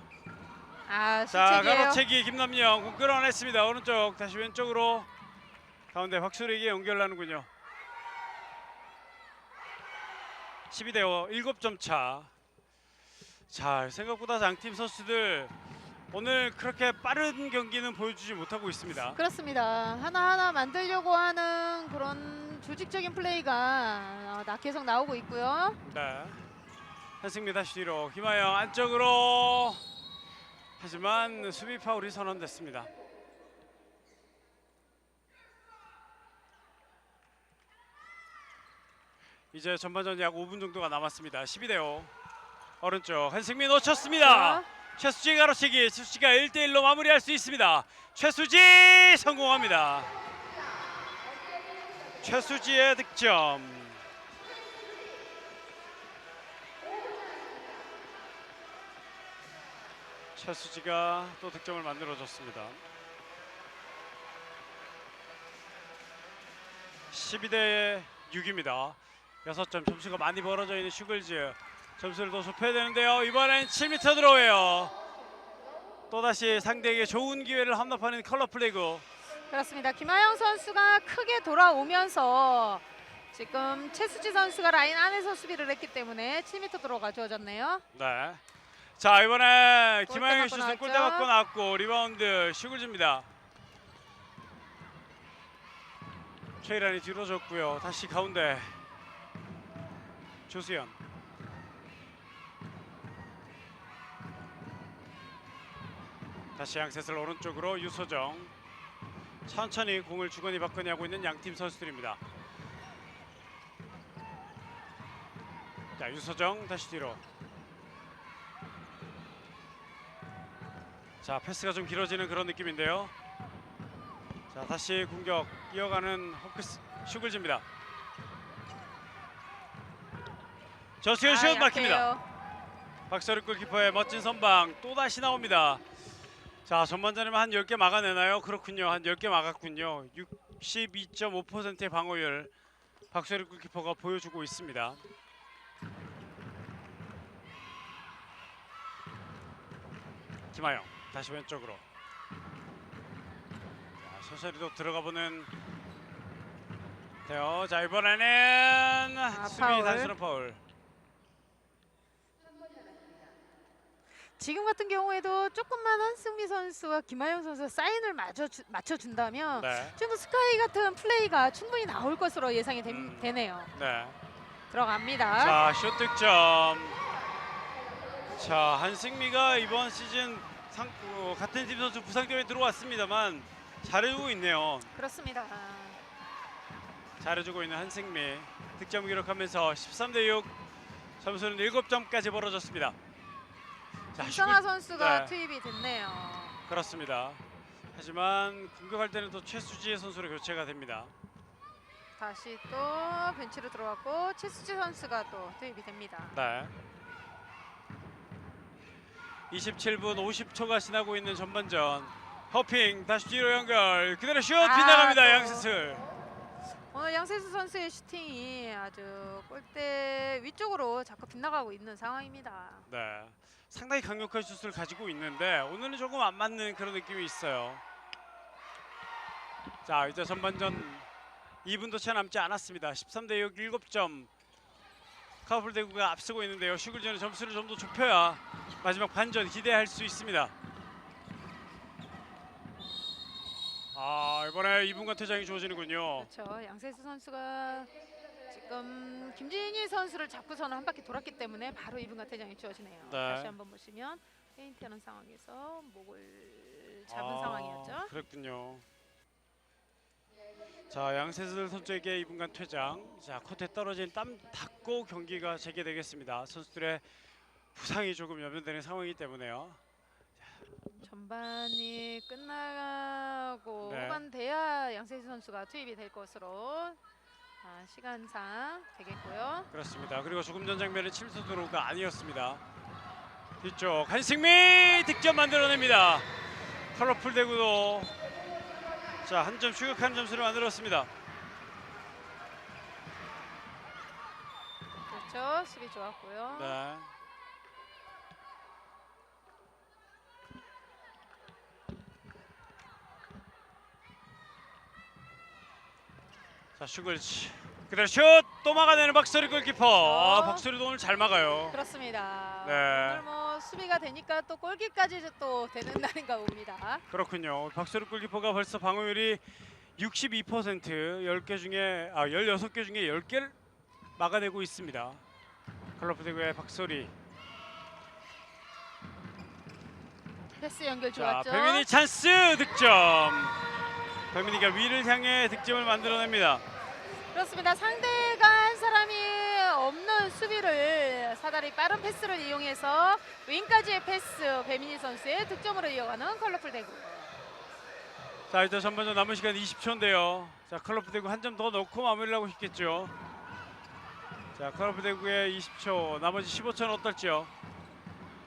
자,
자,
수책이에요.
가로채기 김남영 공 끌어냈습니다. 오른쪽 다시 왼쪽으로 가운데 박수리에게 연결하는군요. 12대5 7점 차. 자, 생각보다 양팀 선수들 오늘 그렇게 빠른 경기는 보여주지 못하고 있습니다.
그렇습니다. 하나하나 만들려고 하는 그런 조직적인 플레이가 계속 나오고 있고요.
네. 한승미 다시 뒤로 김하영 안쪽으로. 하지만 수비 파울이 선언됐습니다. 이제 전반전 약 5분 정도가 남았습니다. 12대5. 오른쪽 한승미 놓쳤습니다.
자,
최수지 가로채기. 최수지가 1대1로 마무리할 수 있습니다. 최수지 성공합니다. 최수지의 득점. 최수지가 또 득점을 만들어줬습니다. 12대6입니다. 6점 점수가 많이 벌어져 있는 슈글즈. 점수를 더 좁혀야 되는데요. 이번엔 7m 들어오요. 또다시 상대에게 좋은 기회를 함납하는 컬러 플래그.
그렇습니다. 김하영 선수가 크게 돌아오면서 지금 최수지 선수가 라인 안에서 수비를 했기 때문에 7m 도로가 주어졌네요.
네. 자, 이번에
골대
김하영의
맞고
슛은 골대
나왔죠.
맞고 나왔고 리바운드 슈글즈입니다. 최일환이 뒤로 줬고요. 다시 가운데 조수연. 다시 양셋을 오른쪽으로 유소정. 천천히 공을 주거니 받거니 하고 있는 양팀 선수들입니다. 자, 유소정 다시 뒤로. 자, 패스가 좀 길어지는 그런 느낌인데요. 자, 다시 공격 이어가는 호크스 슈글즈입니다. 저수연 슛 막힙니다.
약해요.
박서리 골키퍼의 멋진 선방 또다시 나옵니다. 자, 전반전에만 한 10개 막아내나요? 그렇군요. 한 10개 막았군요. 62.5%의 방어율 박서리 골키퍼가 보여주고 있습니다. 김하영 다시 왼쪽으로. 자, 서서리도 들어가보는 대요. 자, 이번에는 수비
파울.
단순한 파울.
지금 같은 경우에도 조금만 한승미 선수와 김하영 선수가 사인을 맞춰준다면
네.
좀 더 스카이 같은 플레이가 충분히 나올 것으로 예상이
음.
되네요.
네.
들어갑니다.
자, 슛 득점. 자, 한승미가 이번 시즌 같은 팀 선수 부상팀에 들어왔습니다만 잘해주고 있네요.
그렇습니다.
잘해주고 있는 한승미. 득점 기록하면서 13대6. 점수는 7점까지 벌어졌습니다. 자,
이성아 선수가
네.
투입이 됐네요.
그렇습니다. 하지만 공격할 때는 또 최수지의 선수로 교체가 됩니다.
다시 또 벤치로 들어왔고 최수지 선수가 또 투입이 됩니다.
네. 27분 50초가 지나고 있는 전반전. 허핑 다시 뒤로 연결. 그대로 슛 빗나갑니다.
또.
양세슬.
오늘 양세수 선수의 슈팅이 아주 골대 위쪽으로 자꾸 빗나가고 있는 상황입니다.
네. 상당히 강력한 슛을 가지고 있는데 오늘은 조금 안 맞는 그런 느낌이 있어요. 자, 이제 전반전 2분도 채 남지 않았습니다. 13대6 7점. 카우플 대구가 앞서고 있는데요. 슈글전의 점수를 좀 더 좁혀야 마지막 반전 기대할 수 있습니다. 아, 이번에 2분간 퇴장이 주어지는군요.
그렇죠. 양세수 선수가 지금 김진희 선수를 잡고서는 한 바퀴 돌았기 때문에 바로 2분간 퇴장이 주어지네요.
네.
다시 한번 보시면 페인트하는 상황에서 목을 잡은 상황이었죠.
그랬군요. 자, 양세슬 선수에게 2분간 퇴장. 자, 코트에 떨어진 땀 닦고 경기가 재개되겠습니다. 선수들의 부상이 조금 염려되는 상황이기 때문에요.
전반이 끝나고
네.
후반 돼야 양세수 선수가 투입이 될 것으로 시간상 되겠고요.
그렇습니다. 그리고 조금 전 장면은 7수 도로가 아니었습니다. 뒤쪽 한승미 득점 만들어냅니다. 컬러풀 대구도 자, 한 점 추격하는 점수를 만들었습니다.
그렇죠. 수비 좋았고요.
네. 자, 슈글치 그대로 슛! 또 막아내는 박소리 골키퍼. 아, 박소리도 오늘 잘 막아요.
그렇습니다.
네.
오늘 뭐 수비가 되니까 또 골키까지 또 되는 날인가 봅니다.
그렇군요. 박소리 골키퍼가 벌써 방어율이 62%, 10개 중에 16개 중에 10개를 막아내고 있습니다. 컬러풀 대구의 박소리.
패스 연결
자,
좋았죠.
배민이 찬스 득점. 배민이가 위를 향해 득점을 만들어냅니다.
그렇습니다. 상대가 한 사람이 없는 수비를 사다리 빠른 패스를 이용해서 윙까지의 패스 배민희 선수의 득점으로 이어가는 컬러풀 대구.
자, 이제 전반전 남은 시간 20초인데요. 자, 컬러풀 대구 한 점 더 넣고 마무리를 하고 싶겠죠. 자, 컬러풀 대구의 20초, 나머지 15초는 어떨지요?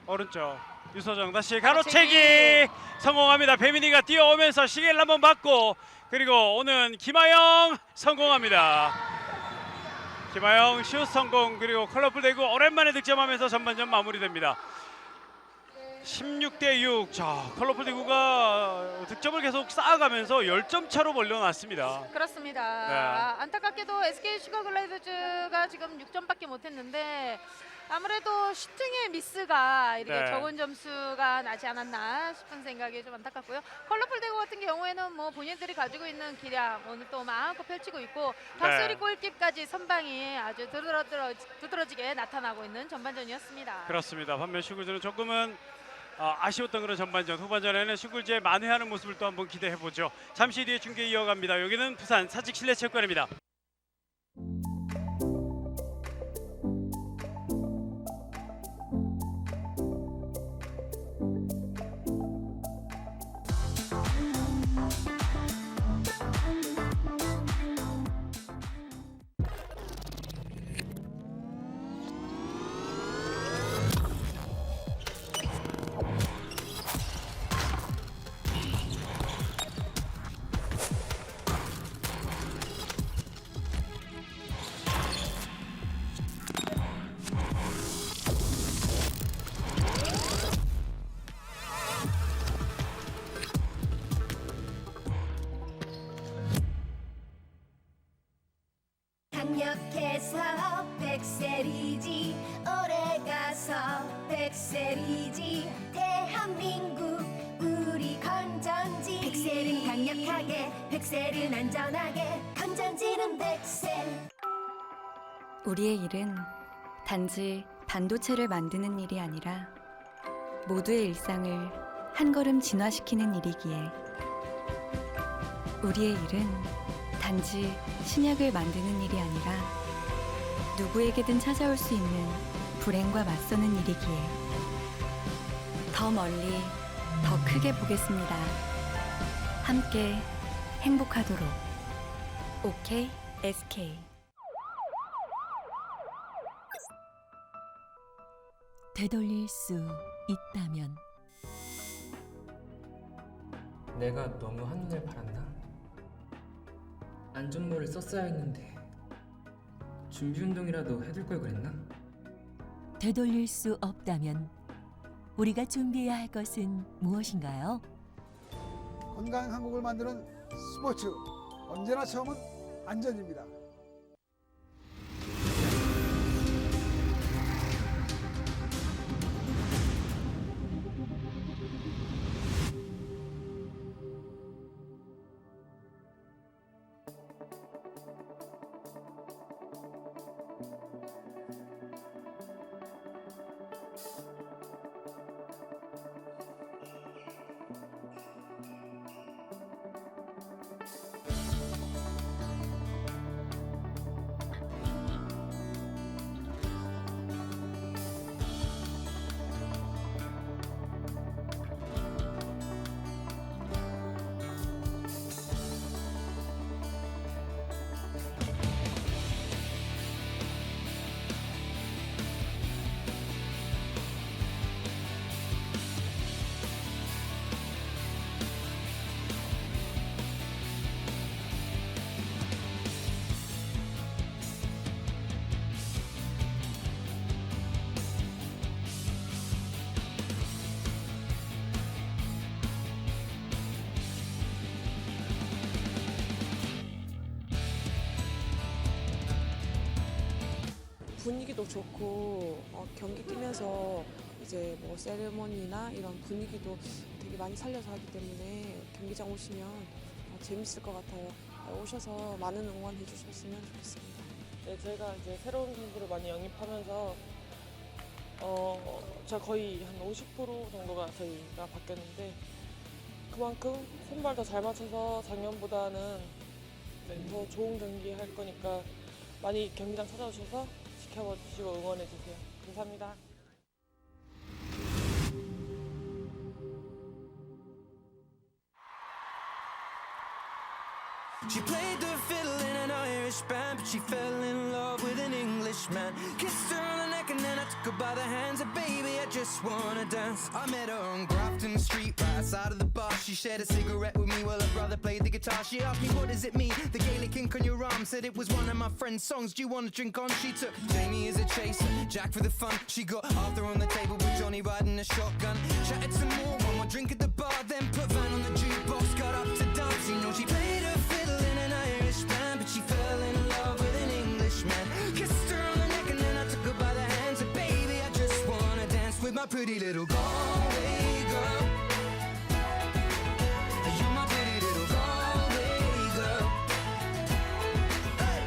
오른쪽 유서정 다시 가로채기 성공합니다. 배민이가 뛰어오면서 시계를 한번 받고 그리고 오는 김하영 성공합니다. 김하영 슛 성공, 그리고 컬러풀 대구 오랜만에 득점하면서 전반전 마무리됩니다. 16대 6. 자, 컬러풀 대구가 득점을 계속 쌓아가면서 10점 차로 벌려놨습니다.
그렇습니다.
네.
안타깝게도 SK 슈가글라이더즈가 지금 6점밖에 못했는데 아무래도 슈팅의 미스가 이렇게
네.
적은 점수가 나지 않았나 싶은 생각이 좀 안타깝고요. 컬러풀 대구 같은 경우에는 뭐 본인들이 가지고 있는 기량 오늘 또 마음껏 펼치고 있고 박소리 골킥까지 선방이 아주 두드러지게 나타나고 있는 전반전이었습니다.
그렇습니다. 반면 슈글즈는 조금은 아쉬웠던 그런 전반전, 후반전에는 슈글즈의 만회하는 모습을 또 한번 기대해보죠. 잠시 뒤에 중계 이어갑니다. 여기는 부산 사직실내체육관입니다.
강력해서 백셀이지 오래가서 백셀이지 대한민국 우리 건전지 백셀은 강력하게 백셀은 안전하게 건전지는 백셀.
우리의 일은 단지 반도체를 만드는 일이 아니라 모두의 일상을 한 걸음 진화시키는 일이기에 우리의 일은 단지 신약을 만드는 일이 아니라 누구에게든 찾아올 수 있는 불행과 맞서는 일이기에 더 멀리, 더 크게 보겠습니다. 함께 행복하도록. OK SK.
되돌릴 수 있다면.
내가 너무 한눈을 팔았나? 안전모를 썼어야 했는데 준비 운동이라도 해둘 걸 그랬나?
되돌릴 수 없다면 우리가 준비해야 할 것은 무엇인가요?
건강한 한국을 만드는 스포츠, 언제나 처음은 안전입니다.
분위기도 좋고 경기 뛰면서 이제 뭐 세레머니나 이런 분위기도 되게 많이 살려서 하기 때문에 경기장 오시면 재밌을 것 같아요. 오셔서 많은 응원해 주셨으면 좋겠습니다.
네, 저희가 이제 새로운 선수를 많이 영입하면서 제가 거의 한 50% 정도가 저희가 바뀌었는데 그만큼 선발 더 잘 맞춰서 작년보다는 더 좋은 경기 할 거니까 많이 경기장 찾아오셔서 지켜봐 주시고 응원해 주세요. 감사합니다.
She played the fiddle in an Irish band, but she fell in love with an Englishman. Kissed her on the neck and then I took her by the hands and baby, I just wanna dance. I met her on Grafton Street, right outside of the bar. She shared a cigarette with me while her brother played the guitar. She asked me, what does it mean? The Gaelic ink on your arm. Said it was one of my friend's songs. Do you wanna drink on? She took Jamie as a chaser, Jack for the fun. She got Arthur on the table with Johnny riding a shotgun. Chatted some more, one more drink at the bar, then put Van on the jukebox, got up to dance. You know she played her fiddle in an Irish band, but she fell in love with an Englishman. Kissed her on the neck and then I took her by the hands. And baby, I just wanna dance with my pretty little Galway girl. You're my pretty little Galway girl. Hey.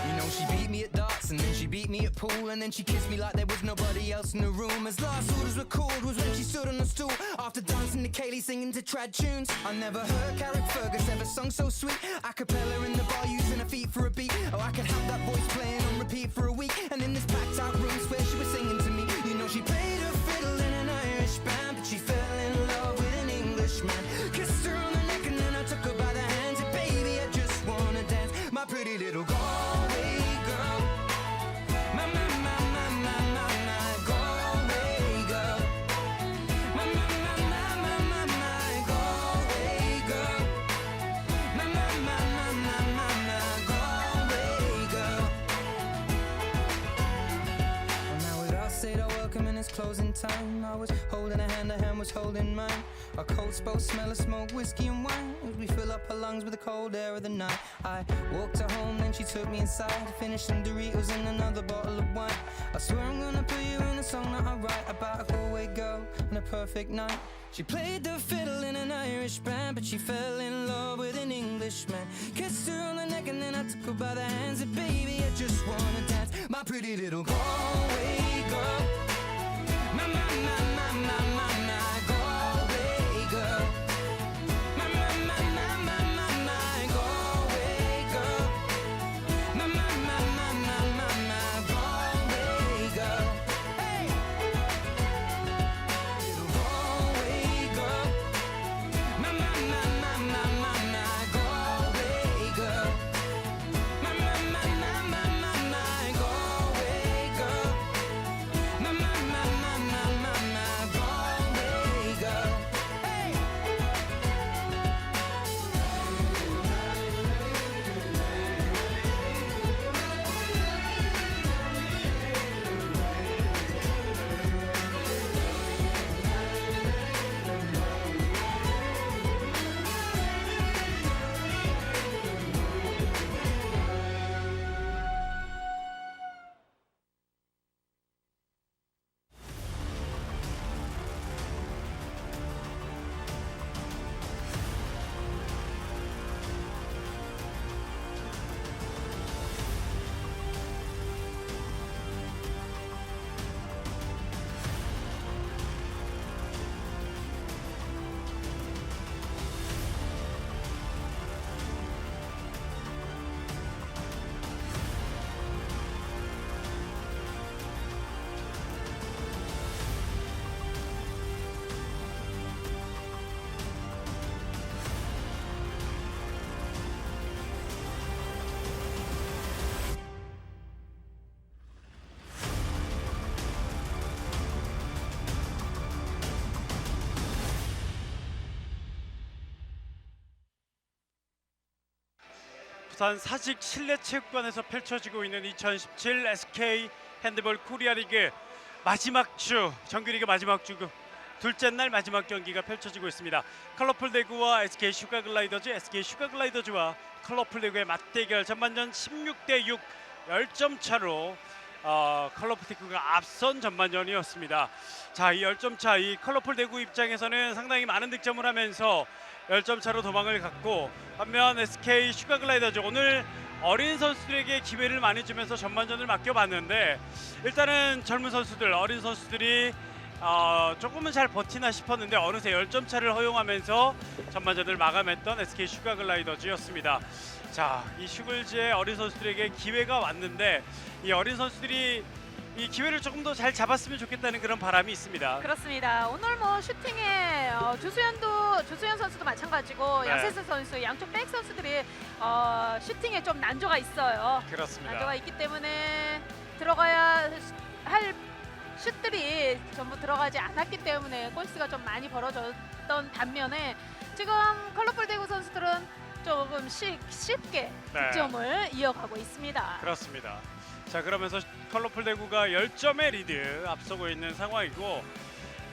You know she beat me at darts and then she beat me at pool, and then she kissed me like there was nobody else in the room. As last orders were called was when she stood on the stool after dancing to Kaylee singing to trad tunes. I never heard Carrick Fergus ever sung so sweet. A cappella in the bar using her feet for a beat. Oh, I could have that voice playing on repeat for a week. And in this packed out room where she was singing to me. You know she played her fiddle in an Irish band, but she fell in love with an Englishman. Kissed her on the neck and then I took her by the hands. And baby, I just wanna dance, my pretty little Galway girl. My Galway girl. My Galway girl. My Galway girl. Well, now we all said our welcome and it's closing time. I was holding her hand was holding mine. Our coats both smell of smoke, whiskey and wine, as we fill up her lungs with the cold air of the night. I walked her home, then she took me inside, finished some Doritos and another bottle of wine. I swear I'm gonna put you in a song that I write about a Galway girl and a perfect night. She played the fiddle in an Irish band, but she fell in love with an Englishman. Kissed her on the neck and then I took her by the hands. And baby, I just wanna dance, my pretty little Galway girl. My Galway girl. My Galway girl. My Galway girl. Hey! Little Galway girl. My Galway girl. My Galway girl. My Galway girl. Hey!
부산 사직 실내체육관에서 펼쳐지고 있는 2017 SK 핸드볼 코리아리그 마지막 주, 정규리그 마지막 주 둘째 날 마지막 경기가 펼쳐지고 있습니다. 컬러풀 대구와 SK 슈가글라이더즈, SK 슈가글라이더즈와 컬러풀 대구의 맞대결, 전반전 16대6 10점 차로 컬러풀 대구가 앞선 전반전이었습니다. 자, 이 10점 차, 이 컬러풀 대구 입장에서는 상당히 많은 득점을 하면서 10점 차로 도망을 갔고, 반면 SK 슈가글라이더즈 오늘 어린 선수들에게 기회를 많이 주면서 전반전을 맡겨봤는데, 일단은 젊은 선수들, 어린 선수들이 조금은 잘 버티나 싶었는데 어느새 10점 차를 허용하면서 전반전을 마감했던 SK 슈가글라이더즈였습니다. 자, 이 슈글즈의 어린 선수들에게 기회가 왔는데 이 어린 선수들이 이 기회를 조금 더 잘 잡았으면 좋겠다는 그런 바람이 있습니다.
그렇습니다. 오늘 뭐 슈팅에 조수현 선수도 마찬가지고
네.
양세슬 선수, 양쪽 백 선수들이 슈팅에 좀 난조가 있어요.
그렇습니다.
난조가 있기 때문에 들어가야 할 슛들이 전부 들어가지 않았기 때문에 골스가 좀 많이 벌어졌던 반면에 지금 컬러풀 대구 선수들은 조금 쉽게
네.
득점을 이어가고 있습니다.
그렇습니다. 자, 그러면서 컬러풀 대구가 10점의 리드 앞서고 있는 상황이고,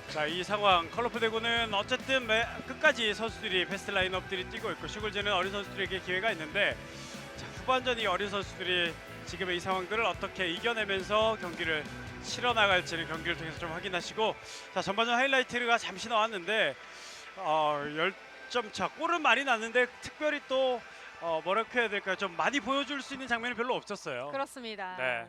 자, 이 상황 컬러풀 대구는 어쨌든 끝까지 선수들이 베스트 라인업들이 뛰고 있고 슈글즈는 어린 선수들에게 기회가 있는데, 자, 후반전이 어린 선수들이 지금의 이 상황들을 어떻게 이겨내면서 경기를 치러 나갈지를 경기를 통해서 좀 확인하시고, 자, 전반전 하이라이트가 잠시 나왔는데 10점 차, 골은 많이 났는데 특별히 또 뭐라고 해야 될까요? 좀 많이 보여줄 수 있는 장면이 별로 없었어요.
그렇습니다.
네.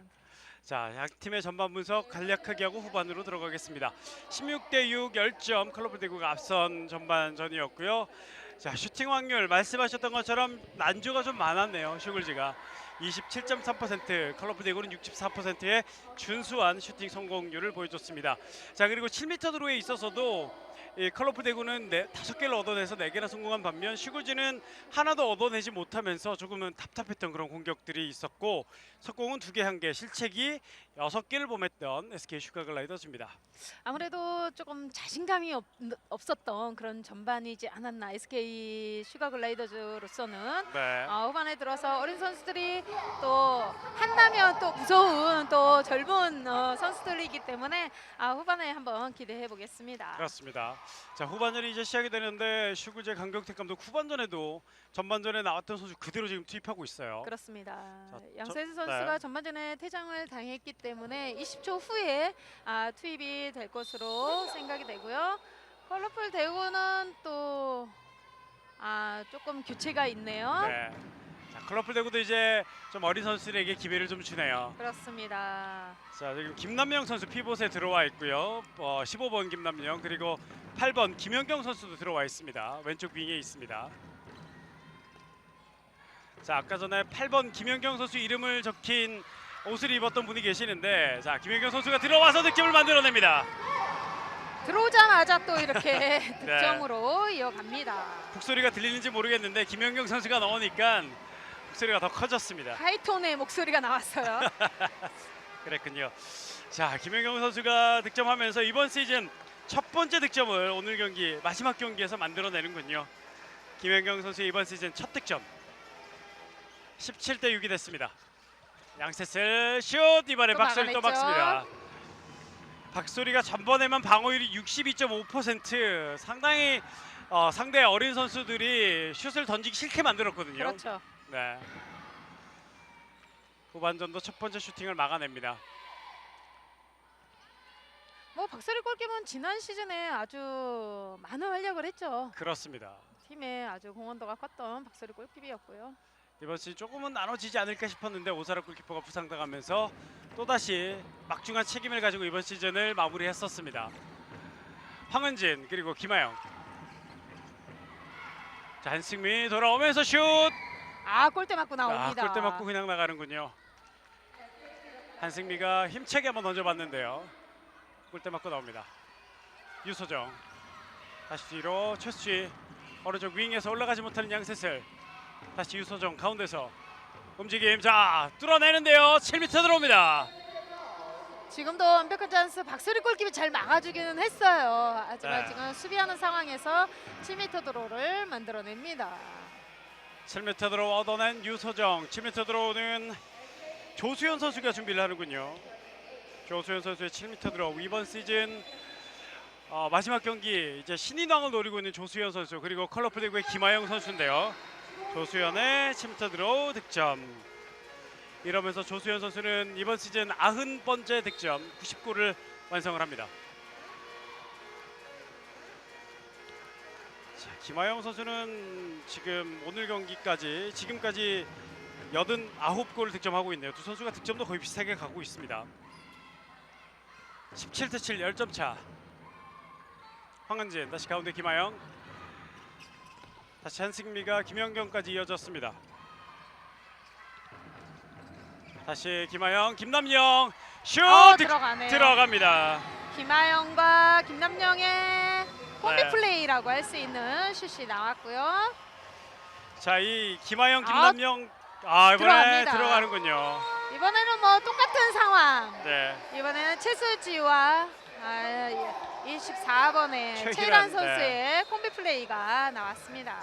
자, 양 팀의 전반 분석 간략하게 하고 후반으로 들어가겠습니다. 16대 6, 10점 컬러풀 대구가 앞선 전반전이었고요. 자, 슈팅 확률 말씀하셨던 것처럼 난조가 좀 많았네요. 슈글즈가 27.3%, 컬러풀 대구는 64%의 준수한 슈팅 성공률을 보여줬습니다. 자, 그리고 7m 드로우에 있어서도 이 컬러풀 대구는 5개를 얻어내서 4개나 성공한 반면 슈글즈는 하나도 얻어내지 못하면서 조금은 답답했던 그런 공격들이 있었고, 석공은 2개, 1개, 실책이 6개를 범했던 SK 슈가글라이더즈입니다.
아무래도 조금 자신감이 없었던 그런 전반이지 않았나 SK 슈가글라이더즈로서는.
네.
후반에 들어서 어린 선수들이 또 한다면 또 무서운 또 젊은 선수들이기 때문에 후반에 한번 기대해 보겠습니다.
그렇습니다. 자, 후반전이 이제 시작이 되는데 슈글즈의 강경택 감독 후반전에도 전반전에 나왔던 선수 그대로 지금 투입하고 있어요.
그렇습니다.
자,
양세수 선수가
네.
전반전에 퇴장을 당했기 때문에 20초 후에 투입이 될 것으로 생각이 되고요. 컬러풀 대구는 또 조금 교체가 있네요.
네. 자, 컬러풀 대구도 이제 좀 어린 선수들에게 기회를 좀 주네요.
그렇습니다.
자, 지금 김남영 선수 피봇에 들어와 있고요. 15번 김남영, 그리고 8번 김현경 선수도 들어와 있습니다. 왼쪽 윙에 있습니다. 자, 아까 전에 8번 김현경 선수 이름을 적힌 옷을 입었던 분이 계시는데, 자, 김현경 선수가 들어와서 득점을 만들어냅니다.
들어오자마자 또 이렇게 득점으로 이어갑니다.
북소리가 들리는지 모르겠는데 김현경 선수가 넣으니까 목소리가 더 커졌습니다.
하이톤의 목소리가 나왔어요.
그랬군요. 자, 김현경 선수가 득점하면서 이번 시즌 첫 번째 득점을 오늘 경기 마지막 경기에서 만들어내는군요. 김현경 선수의 이번 시즌 첫 득점. 17대 6이 됐습니다. 양세슬 슛, 이번에
또
박소리 또
막아냈죠.
막습니다. 박소리가 전번에만 방어율이 62.5%, 상당히 상대 어린 선수들이 슛을 던지기 싫게 만들었거든요.
그렇죠.
네. 후반전도 첫 번째 슈팅을 막아냅니다.
박소리 골키퍼는 지난 시즌에 아주 많은 활약을 했죠.
그렇습니다.
팀에 아주 공헌도가 컸던 박소리 골키퍼였고요.
이번 시즌 조금은 나눠지지 않을까 싶었는데 오사라 골키퍼가 부상당하면서 또다시 막중한 책임을 가지고 이번 시즌을 마무리했었습니다. 황은진 그리고 김하영. 자, 한승민 돌아오면서 슛!
골대 맞고 나옵니다.
골대 맞고 그냥 나가는군요. 한승미가 힘차게 한번 던져봤는데요. 골대 맞고 나옵니다. 유소정 다시 뒤로 최수지, 오른쪽 윙에서 올라가지 못하는 양세슬, 다시 유소정 가운데서 움직임, 자 뚫어내는데요. 7m 들어옵니다.
지금도 완벽한 찬스 박소리 골키퍼 잘 막아주기는 했어요. 하지만
네.
지금 수비하는 상황에서 7m 드로우를 만들어냅니다.
7m 들어 얻어낸 유소정. 7m 들어오는 조수현 선수가 준비를 하는군요. 조수현 선수의 7m 들어 이번 시즌 마지막 경기 이제 신인왕을 노리고 있는 조수현 선수, 그리고 컬러풀 대구의 김하영 선수인데요. 조수현의 7m 들어 득점. 이러면서 조수현 선수는 이번 시즌 90번째 득점, 90골을 완성을 합니다. 자, 김하영 선수는 지금 오늘 경기까지 지금까지 89골을 득점하고 있네요. 두 선수가 득점도 거의 비슷하게 가고 있습니다. 17대 7, 10점 차. 황은진 다시 가운데 김하영, 다시 한승미가 김연경까지 이어졌습니다. 다시 김하영, 김남영 슛!
들어가네요.
들어갑니다.
김하영과 김남영의 콤비
네.
플레이라고 할 수 있는 슛이 나왔고요.
자, 이 김하영, 김남영 이번에
들어갑니다.
들어가는군요.
이번에 이번에는 뭐 똑같은 상황.
네.
이번에는 최수지와 24번의
최희란,
최희란
네.
선수의 콤비 플레이가 나왔습니다.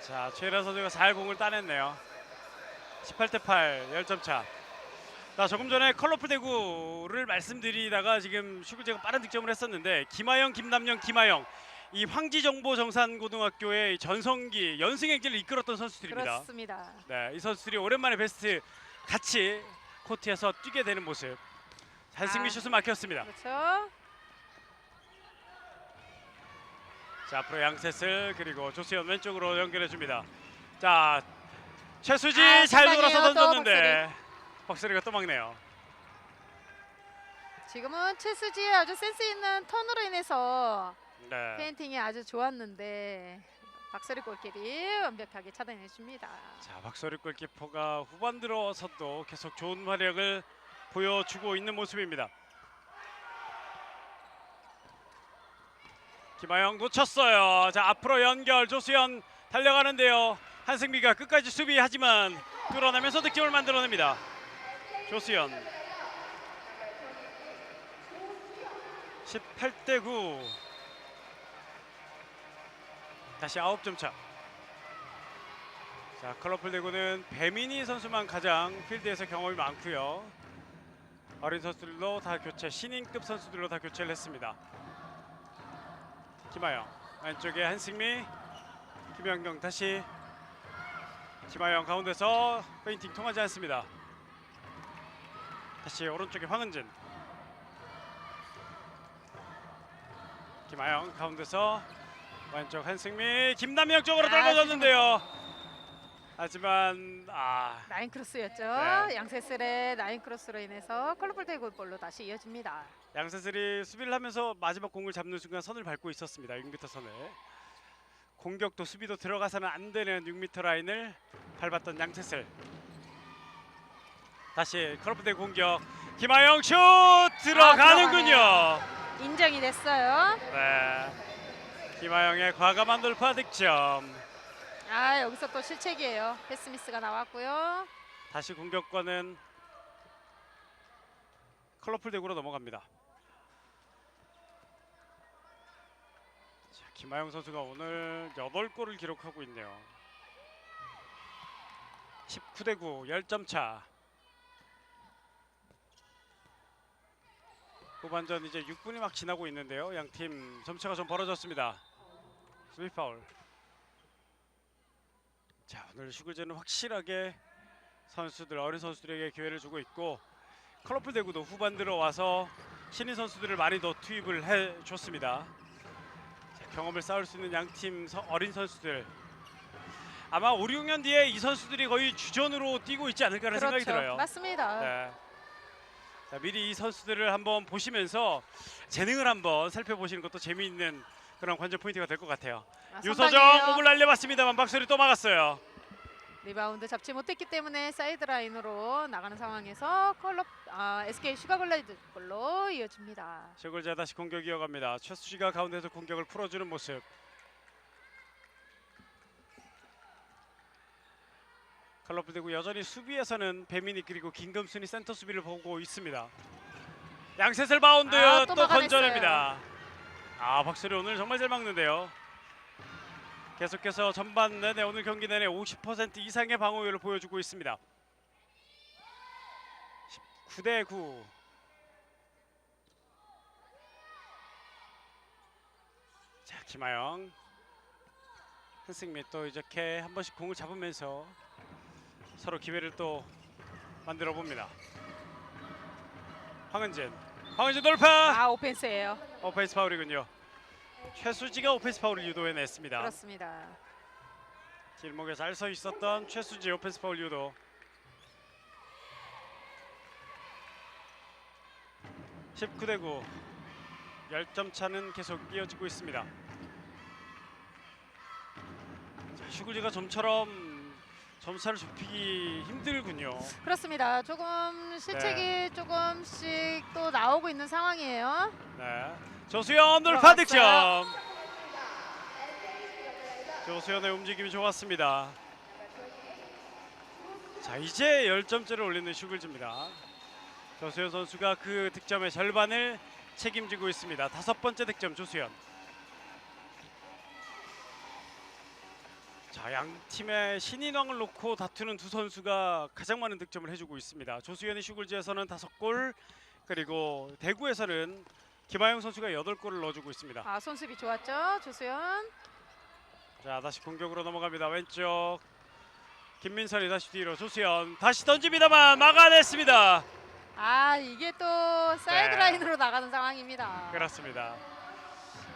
자, 최희란 선수가 잘 공을 따냈네요. 18대8 10점 차. 자, 조금 전에 컬러풀 대구를 말씀드리다가 지금 슈글제가 빠른 득점을 했었는데 김하영, 김남영, 김하영 이 황지정보정산고등학교의 전성기 연승행진을 이끌었던 선수들입니다.
그렇습니다.
네, 이 선수들이 오랜만에 베스트 같이 코트에서 뛰게 되는 모습. 한승미 슛을 막혔습니다.
그렇죠.
자, 앞으로 양세슬 그리고 조수현 왼쪽으로 연결해 줍니다. 자, 최수지 잘
중간이에요.
돌아서
또
던졌는데 박세리가 또 막네요.
지금은 최수지의 아주 센스 있는 턴으로 인해서
네.
페인팅이 아주 좋았는데 박서리 골키퍼이 완벽하게 차단해 줍니다.
자, 박소리 골키퍼가 후반 들어서도 계속 좋은 활약을 보여주고 있는 모습입니다. 김하영 놓쳤어요. 자, 앞으로 연결 조수현 달려가는데요. 한승미가 끝까지 수비하지만 뚫어내면서 득점을 만들어냅니다. 조수현 18대9 다시 9점 차. 자, 컬러풀 대구는 배민희 선수만 가장 필드에서 경험이 많고요. 어린 선수들도 다 교체, 신인급 선수들로 다 교체를 했습니다. 김하영 왼쪽에 한승미, 김연경 다시 김하영 가운데서 페인팅 통하지 않습니다. 다시 오른쪽에 황은진, 김하영 가운데서 왼쪽 한승미, 김남영 쪽으로 떨궈졌는데요. 하지만
라인 크로스였죠.
네.
양세슬의 라인 크로스로 인해서 컬러풀 대구 볼로 다시 이어집니다.
양세슬이 수비를 하면서 마지막 공을 잡는 순간 선을 밟고 있었습니다. 6m 선을. 공격도 수비도 들어가서는 안 되는 6m 라인을 밟았던 양세슬. 다시 컬러풀 대구 공격. 김하영 슛 들어가는군요.
인정이 됐어요.
네. 김하영의 과감한 돌파 득점.
여기서 또 실책이에요. 패스 미스가 나왔고요.
다시 공격권은 컬러풀 대구로 넘어갑니다. 자, 김하영 선수가 오늘 8골을 기록하고 있네요. 19대9 10점 차. 후반전 이제 6분이 막 지나고 있는데요. 양팀 점차가 좀 벌어졌습니다. 수비 파울. 자, 오늘 슈글제는 확실하게 선수들, 어린 선수들에게 기회를 주고 있고 컬러풀 대구도 후반 들어와서 신인 선수들을 많이 더 투입을 해줬습니다. 자, 경험을 쌓을 수 있는 양팀 어린 선수들. 아마 5, 6년 뒤에 이 선수들이 거의 주전으로 뛰고 있지 않을까라는 생각이 들어요.
맞습니다.
네. 자, 미리 이 선수들을 한번 보시면서 재능을 한번 살펴보시는 것도 재미있는 그런 관전 포인트가 될 것 같아요. 유서정
선방이에요.
몸을 날려봤습니다만 박소리 또 막았어요.
리바운드 잡지 못했기 때문에 사이드 라인으로 나가는 상황에서 SK 슈가글라이드 볼로 이어집니다.
슈글제 다시 공격 이어갑니다. 최수지가 가운데서 공격을 풀어주는 모습. 컬러풀 대구 여전히 수비에서는 배민희 그리고 김금순이 센터 수비를 보고 있습니다. 양세슬 바운드
또
또
막아냈어요.
건져냅니다. 박소리 오늘 정말 잘 막는데요. 계속해서 전반 내내 오늘 경기 내내 50% 이상의 방어율을 보여주고 있습니다. 19대9. 자, 김하영, 한승미 또 이렇게 한 번씩 공을 잡으면서 서로 기회를 또 만들어 봅니다. 황은진 돌파.
오펜스예요.
오펜스 파울이군요. 최수지가 오펜스 파울을 유도해냈습니다.
그렇습니다.
길목에 잘 서 있었던 최수지 오펜스 파울 유도. 19대9 10점 차는 계속 이어지고 있습니다. 자, 슈글리가 좀처럼 점차를 좁히기 힘들군요.
그렇습니다. 조금 실책이 조금씩 또 나오고 있는 상황이에요.
네. 조수현 돌파 득점. 조수현의 움직임이 좋았습니다. 자, 이제 10점째를 올리는 슈글즈입니다. 조수현 선수가 그 득점의 절반을 책임지고 있습니다. 5번째 득점 조수현. 자, 양 팀의 신인왕을 놓고 다투는 두 선수가 가장 많은 득점을 해주고 있습니다. 조수현이 슈글즈에서는 5골, 그리고 대구에서는 김하영 선수가 8골을 넣어주고 있습니다.
아, 손수비 좋았죠, 조수현.
자, 다시 공격으로 넘어갑니다. 왼쪽 김민선이 다시 뒤로, 조수현 다시 던집니다만 막아냈습니다.
아, 이게 또 사이드
네.
라인으로 나가는 상황입니다.
그렇습니다.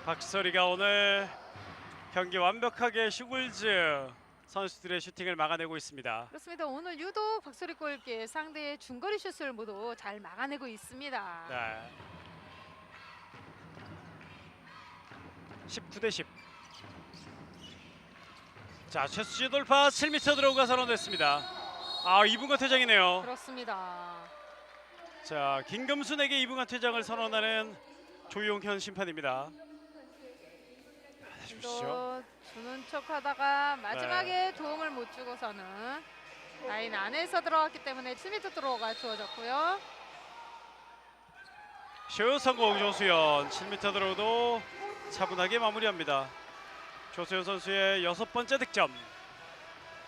박지설이가 오늘 경기 완벽하게 슈글즈 선수들의 슈팅을 막아내고 있습니다.
그렇습니다. 오늘 유독 박소리 골길 상대의 중거리 슛을 모두 잘 막아내고 있습니다.
네. 19대 10. 자, 최수지 돌파 7m 들어오가 선언됐습니다. 아, 2분간 퇴장이네요.
그렇습니다.
자, 김금순에게 2분간 퇴장을 선언하는 조용현 심판입니다. 보십시오.
또 주는 척하다가 마지막에 도움을 못 주고서는 라인 안에서 들어갔기 때문에 7m 들어오가 주어졌고요.
슛 성공 조수현. 7m 들어도 차분하게 마무리합니다. 조수현 선수의 6번째 득점.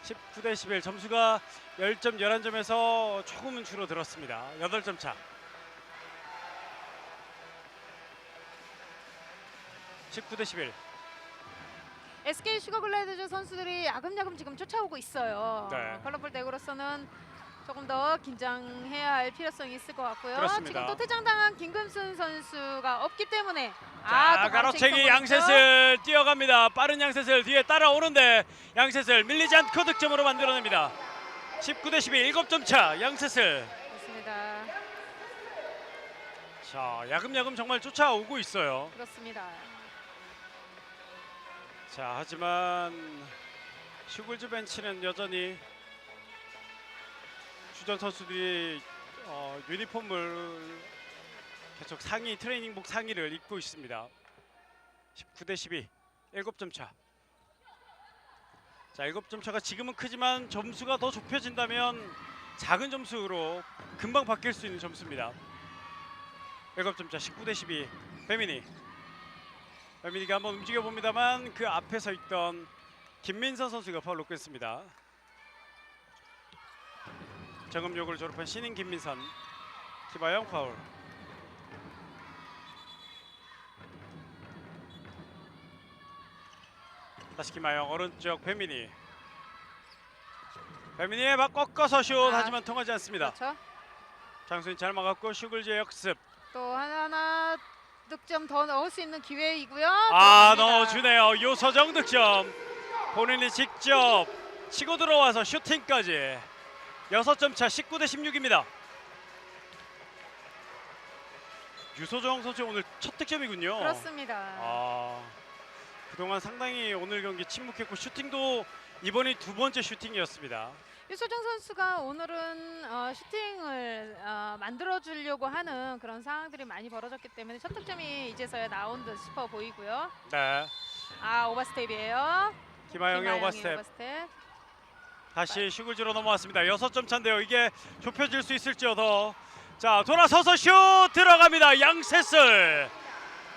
19대 11. 점수가 10점 11점에서 조금은 줄어들었습니다. 8점 차. 19대 11.
SK 슈거글라이더즈 선수들이 야금야금 지금 쫓아오고 있어요.
네.
컬러풀 대구로서는 조금 더 긴장해야 할 필요성이 있을 것 같고요.
그렇습니다.
지금 또 퇴장당한 김금순 선수가 없기 때문에
자,
또
가로채기
성공했죠?
양셋을 뛰어갑니다. 빠른 양셋을 뒤에 따라오는데 양셋을 밀리지 않고 득점으로 만들어냅니다. 19대 12. 7점 차 양셋을.
그렇습니다.
자, 야금야금 정말 쫓아오고 있어요.
그렇습니다.
자, 하지만 슈글즈 벤치는 여전히 주전 선수들이 유니폼을 계속 상의, 트레이닝복 상의를 입고 있습니다. 19대 12. 7점 차. 자, 7점 차가 지금은 크지만 점수가 더 좁혀진다면 작은 점수로 금방 바뀔 수 있는 점수입니다. 7점 차. 19대 12. 배민희. 배민희가 한번 움직여 봅니다만 그 앞에 서 있던 김민선 선수가 파울로 끊습니다. 정음여고를 졸업한 신인 김민선. 김하영 파울. 다시 김하영. 오른쪽 배민희. 배민희의 막 꺾어서 슛. 하지만 통하지 않습니다.
그렇죠.
장수인 잘 막았고 슈글즈의 역습.
또 하나 득점 더 넣을 수 있는 기회이고요.
아,
들어갑니다.
넣어주네요. 요서정 득점. 본인이 직접 치고 들어와서 슈팅까지. 6점 차. 19대 16입니다. 유소정 선수 오늘 첫 득점이군요.
그렇습니다.
아, 그동안 상당히 오늘 경기 침묵했고 슈팅도 이번이 2번째 슈팅이었습니다.
유소정 선수가 오늘은 슈팅을 만들어 주려고 하는 그런 상황들이 많이 벌어졌기 때문에 첫 득점이 이제서야 나온 듯 싶어 보이고요.
네.
아, 오버스텝이에요.
김하영의 오버스텝. 다시 슈글즈로 넘어왔습니다. 6점 차인데요. 이게 좁혀질 수 있을지요 더. 자, 돌아서서 슛 들어갑니다. 양세슬.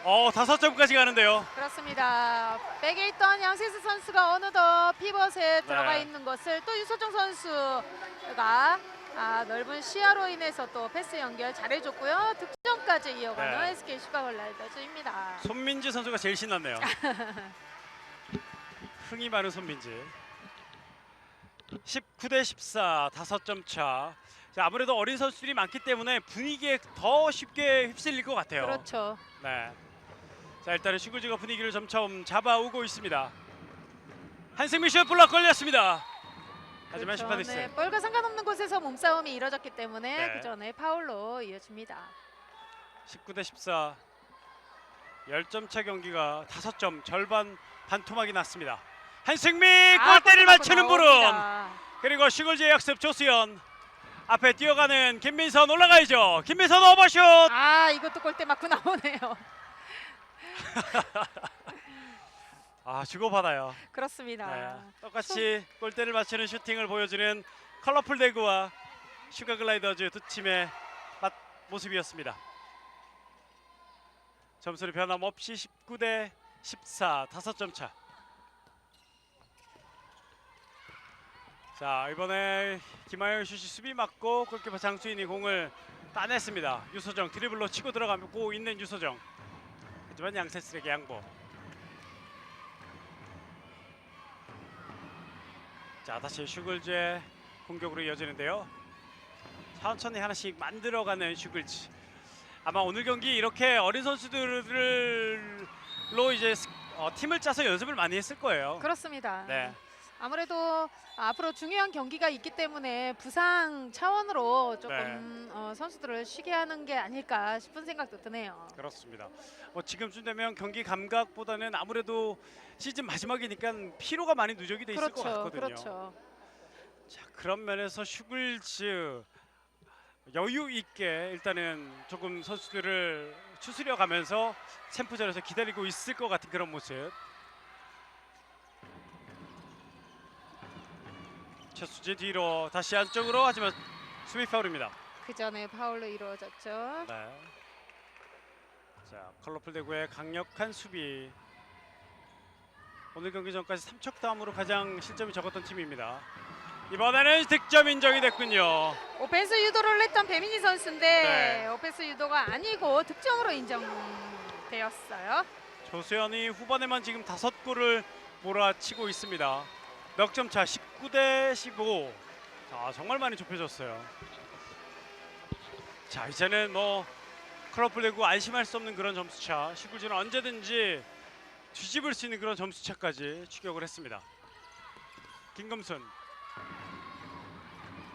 5점까지 가는데요.
그렇습니다. 백에 있던 양세스 선수가 어느덧 피벗에 들어가
네.
있는 것을 또 유소정 선수가 넓은 시야로 인해서 또 패스 연결 잘해줬고요. 득점까지 이어가는
네.
SK 슈가글라이더즈입니다.
손민지 선수가 제일 신났네요. 흥이 많은 손민지. 19대 14. 5점 차. 자, 아무래도 어린 선수들이 많기 때문에 분위기에 더 쉽게 휩쓸릴 것 같아요.
그렇죠.
네. 자, 일단은 슈글즈가 분위기를 점점 잡아오고 있습니다. 한승민 슛 블락 걸렸습니다. 하지만 심판
그렇죠.
있어요.
네, 볼과 상관없는 곳에서 몸싸움이 이뤄졌기 때문에
네.
그 전에 파울로 이어집니다.
19대 14. 10점 차 경기가 5점 절반 반토막이 났습니다. 한승민 골대를 맞추는 부름. 그리고 슈글즈의 역습 조수연. 앞에 뛰어가는 김민선 올라가야죠. 김민선 오버슛.
아, 이것도 골대 맞고 나오네요.
아, 주고받아요.
그렇습니다.
네. 똑같이 골대를 맞추는 슈팅을 보여주는 컬러풀 대구와 슈가 글라이더즈 두 팀의 모습이었습니다. 점수를 변함없이 19대 14, 5점 차. 자, 이번에 김하영 슛이 수비 맞고 골키퍼 장수인이 공을 따냈습니다. 유소정 드리블로 치고 들어가고 있는 유소정. 하지만 양세슬에게 양보. 자, 다시 슈글즈의 공격으로 이어지는데요. 천천히 하나씩 만들어가는 슈글즈. 아마 오늘 경기 이렇게 어린 선수들로 이제 팀을 짜서 연습을 많이 했을 거예요.
그렇습니다.
네.
아무래도 앞으로 중요한 경기가 있기 때문에 부상 차원으로 조금 선수들을 쉬게 하는 게 아닐까 싶은 생각도 드네요.
그렇습니다. 지금쯤 되면 경기 감각보다는 아무래도 시즌 마지막이니까 피로가 많이 누적이 돼 있을 것 같거든요.
그렇죠.
자, 그런 면에서 슈글즈 여유 있게 일단은 조금 선수들을 추스려 가면서 챔프전에서 기다리고 있을 것 같은 그런 모습. 최수진 뒤로 다시 안쪽으로, 하지만 수비 파울입니다.
그 전에 파울로 이루어졌죠.
네. 자, 컬러풀 대구의 강력한 수비. 오늘 경기 전까지 3척다음으로 가장 실점이 적었던 팀입니다. 이번에는 득점 인정이 됐군요.
오펜스 유도를 했던 배민희 선수인데
네.
오펜스 유도가 아니고 득점으로 인정되었어요.
조수현이 후반에만 지금 5골을 몰아치고 있습니다. 넉점 차 19대 15. 자, 정말 많이 좁혀졌어요. 자, 이제는 컬러풀 대구 안심할 수 없는 그런 점수차. 슈글즈는 언제든지 뒤집을 수 있는 그런 점수차까지 추격을 했습니다. 김금순,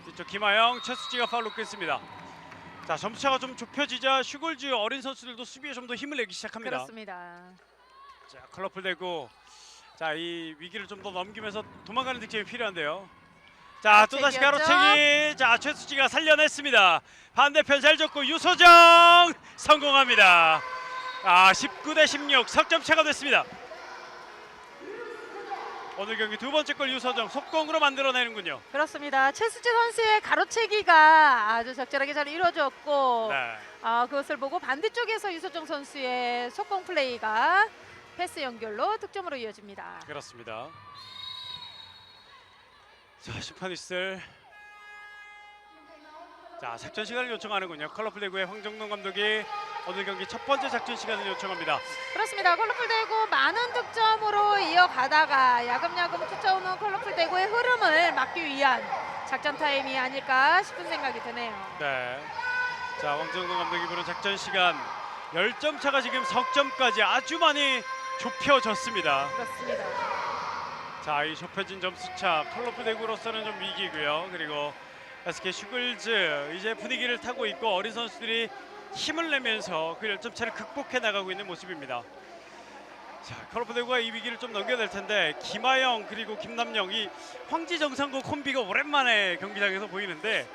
뒤쪽 김하영, 최수지가 파울로 끊습니다. 자, 점수차가 좀 좁혀지자 슈글즈 어린 선수들도 수비에 좀 더 힘을 내기 시작합니다.
그렇습니다.
자, 컬러풀 대구. 자, 이 위기를 좀 더 넘기면서 도망가는 득점이 필요한데요. 자, 또다시 가로채기. 자, 최수지가 살려냈습니다. 반대편 잘 줬고 유소정 성공합니다. 19대 16 석점 차가 됐습니다. 오늘 경기 두 번째 골 유소정 속공으로 만들어내는군요.
그렇습니다. 최수지 선수의 가로채기가 아주 적절하게 잘 이루어졌고
네.
그것을 보고 반대쪽에서 유소정 선수의 속공 플레이가 패스 연결로 득점으로 이어집니다.
그렇습니다. 자, 심판 휘슬. 자, 작전 시간을 요청하는군요. 컬러풀 대구의 황정동 감독이 오늘 경기 첫 번째 작전 시간을 요청합니다.
그렇습니다. 컬러풀 대구 많은 득점으로 이어가다가 야금야금 쫓아오는 컬러풀 대구의 흐름을 막기 위한 작전 타임이 아닐까 싶은 생각이 드네요.
네. 자, 황정동 감독이 부른 작전 시간 10점 차가 지금 석점까지 아주 많이 좁혀졌습니다.
그렇습니다.
자, 이 좁혀진 점수차 컬러풀 대구로서는 좀 위기고요. 그리고 SK 슈글즈 이제 분위기를 타고 있고 어린 선수들이 힘을 내면서 그 10점 차를 극복해 나가고 있는 모습입니다. 자, 컬러풀 대구가 이 위기를 좀 넘겨야 될 텐데 김하영 그리고 김남영, 이 황지 정상고 콤비가 오랜만에 경기장에서 보이는데,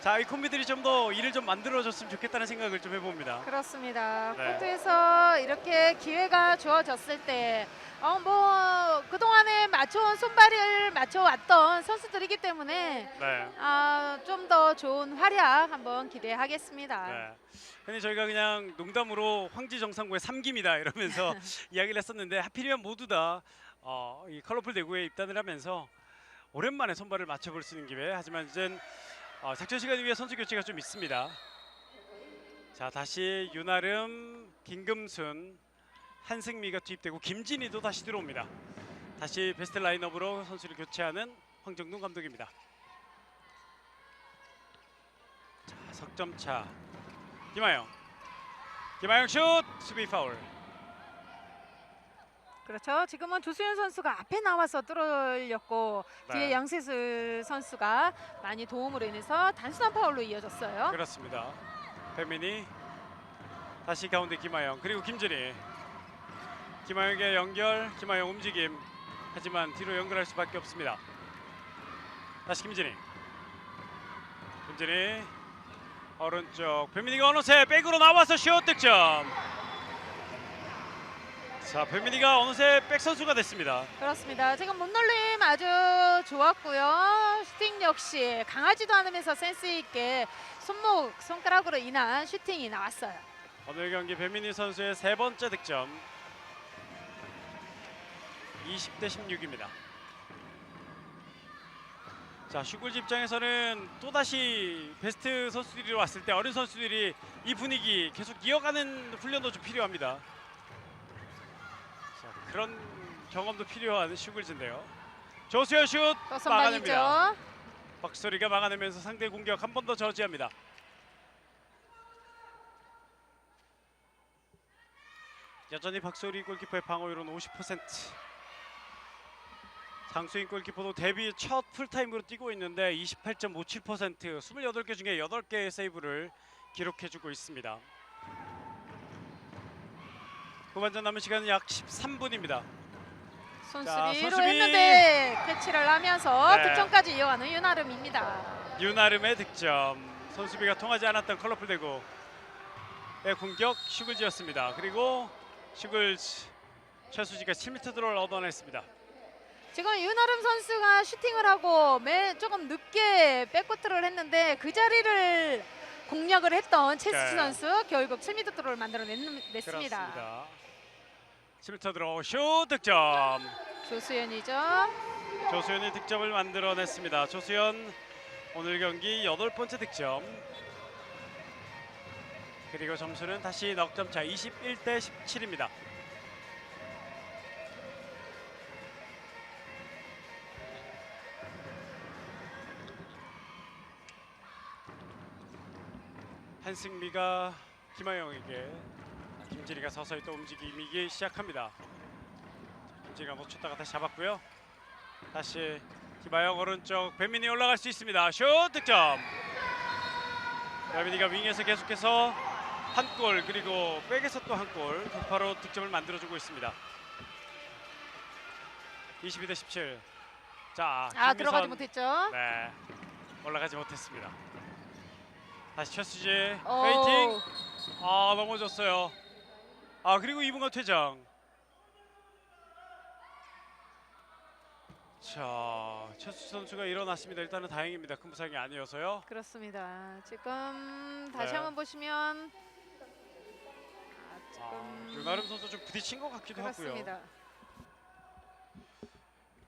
자, 이 콤비들이 좀 더 일을 좀 만들어줬으면 좋겠다는 생각을 좀 해봅니다.
그렇습니다.
네.
코트에서 이렇게 기회가 주어졌을 때 그동안에 맞춰온 손발을 맞춰왔던 선수들이기 때문에
네.
좀 더 좋은 활약 한번 기대하겠습니다.
네. 근데 저희가 그냥 농담으로 황지 정상고의 3기입니다 이러면서 이야기를 했었는데, 하필이면 모두 다 이 컬러풀 대구에 입단을 하면서 오랜만에 선발을 맞춰볼 수 있는 기회. 하지만 이젠 작전 시간을 위해 선수 교체가 좀 있습니다. 자, 다시 윤아름, 김금순, 한승미가 투입되고 김진희도 다시 들어옵니다. 다시 베스트 라인업으로 선수를 교체하는 황정동 감독입니다. 자, 석점차 김하영 슛, 수비 파울.
그렇죠. 지금은 조수현 선수가 앞에 나와서 뚫어렸고
네.
뒤에 양세슬 선수가 많이 도움으로 인해서 단순한 파울로 이어졌어요.
그렇습니다. 배민이 다시 가운데 김하영, 그리고 김진희. 김하영의 연결, 김하영 움직임. 하지만 뒤로 연결할 수밖에 없습니다. 다시 김진희 오른쪽 배민이가 어느새 백으로 나와서 슛 득점. 자, 배민이가 어느새 백 선수가 됐습니다.
그렇습니다. 지금 몸놀림 아주 좋았고요. 슈팅 역시 강하지도 않으면서 센스 있게 손가락으로 인한 슈팅이 나왔어요.
오늘 경기 배민희 선수의 세 번째 득점. 20대 16입니다. 자, 슈굴지 입장에서는 또다시 베스트 선수들이 왔을 때 어린 선수들이 이 분위기 계속 이어가는 훈련도 좀 필요합니다. 자, 그런 경험도 필요한 슈굴지인데요. 조수현 슛
또
막아냅니다.
선방이죠.
박소리가 막아내면서 상대 공격 한 번 더 저지합니다. 여전히 박소리 골키퍼의 방어율은 50%. 장수인 골키퍼도 데뷔 첫 풀타임으로 뛰고 있는데 28.57%, 28개 중에 8개의 세이브를 기록해주고 있습니다. 후반전 남은 시간은 약 13분입니다.
손수비로
손수비.
했는데 캐치를 하면서
네.
득점까지 이어가는 윤아름입니다.
윤아름의 득점. 손수비가 통하지 않았던 컬러풀 대구의 공격 슈글지였습니다. 그리고 슈글지 최수지가 7m 드로를 얻어냈습니다.
지금 윤아름 선수가 슈팅을 하고 조금 늦게 백코트를 했는데 그 자리를 공략을 했던 최수지
네.
선수 결국 7m 드로를 만들어냈습니다.
그렇습니다. 7m 드로 슛 득점.
조수연이죠.
조수연이 득점을 만들어냈습니다. 조수연 오늘 경기 8번째 득점. 그리고 점수는 다시 넉 점 차 21대 17입니다. 한승미가 김하영에게, 김진희가 서서히 또 움직이기 시작합니다. 김진희가 놓쳤다가 다시 잡았고요. 다시 김하영 오른쪽, 배민이 올라갈 수 있습니다. 슛 득점. 배민이가 윙에서 계속해서 한 골, 그리고 백에서 또 한 골, 돌파로 득점을 만들어주고 있습니다. 22대 17. 자,
아,
김미선.
들어가지 못했죠.
네, 올라가지 못했습니다. 다시 최수지
오.
페이팅. 아, 넘어졌어요. 아, 그리고 이분과 퇴장. 자, 최수지 선수가 일어났습니다. 일단은 다행입니다. 큰 부상이 아니어서요.
그렇습니다. 지금 다시
네.
한번 보시면
윤아름 선수 좀 부딪힌 것 같기도
그렇습니다.
하고요.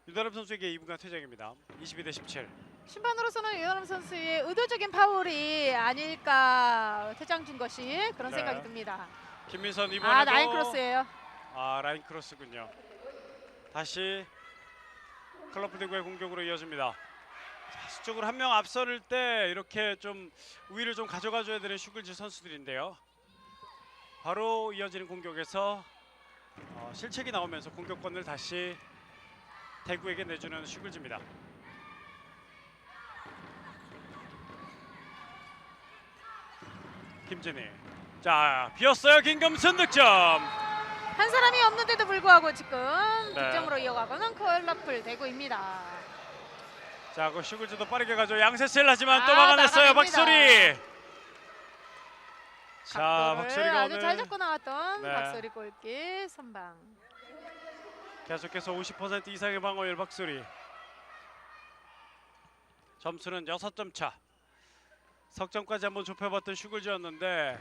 윤아름 선수에게 2분간 퇴장입니다. 22대 17.
심판으로서는 윤아름 선수의 의도적인 파울이 아닐까 퇴장 준 것이 그런
네.
생각이 듭니다.
김민선 이번에도
아, 라인 크로스예요.
아, 라인 크로스군요. 다시 컬러풀 대구의 공격으로 이어집니다. 자, 수적으로 한 명 앞서를 때 이렇게 좀 우위를 좀 가져가줘야 되는 슈글지 선수들인데요. 바로 이어지는 공격에서 실책이 나오면서 공격권을 다시 대구에게 내주는 슈글지입니다. 김진희. 자, 비었어요. 김금순 득점.
한 사람이 없는데도 불구하고 지금
네.
득점으로 이어가고는 컬러풀 대구입니다.
자, 그 슈글즈도 빠르게 가죠. 양세스를 하지만 또
아,
막아냈어요.
나가냅니다.
박소리. 자,
각도를
박소리가
아주
오늘
잘 잡고 나왔던
네.
박소리 골키 선방.
계속해서 50% 이상의 방어율 박소리. 점수는 6점 차. 석점까지 한번 좁혀봤던 슈글즈였는데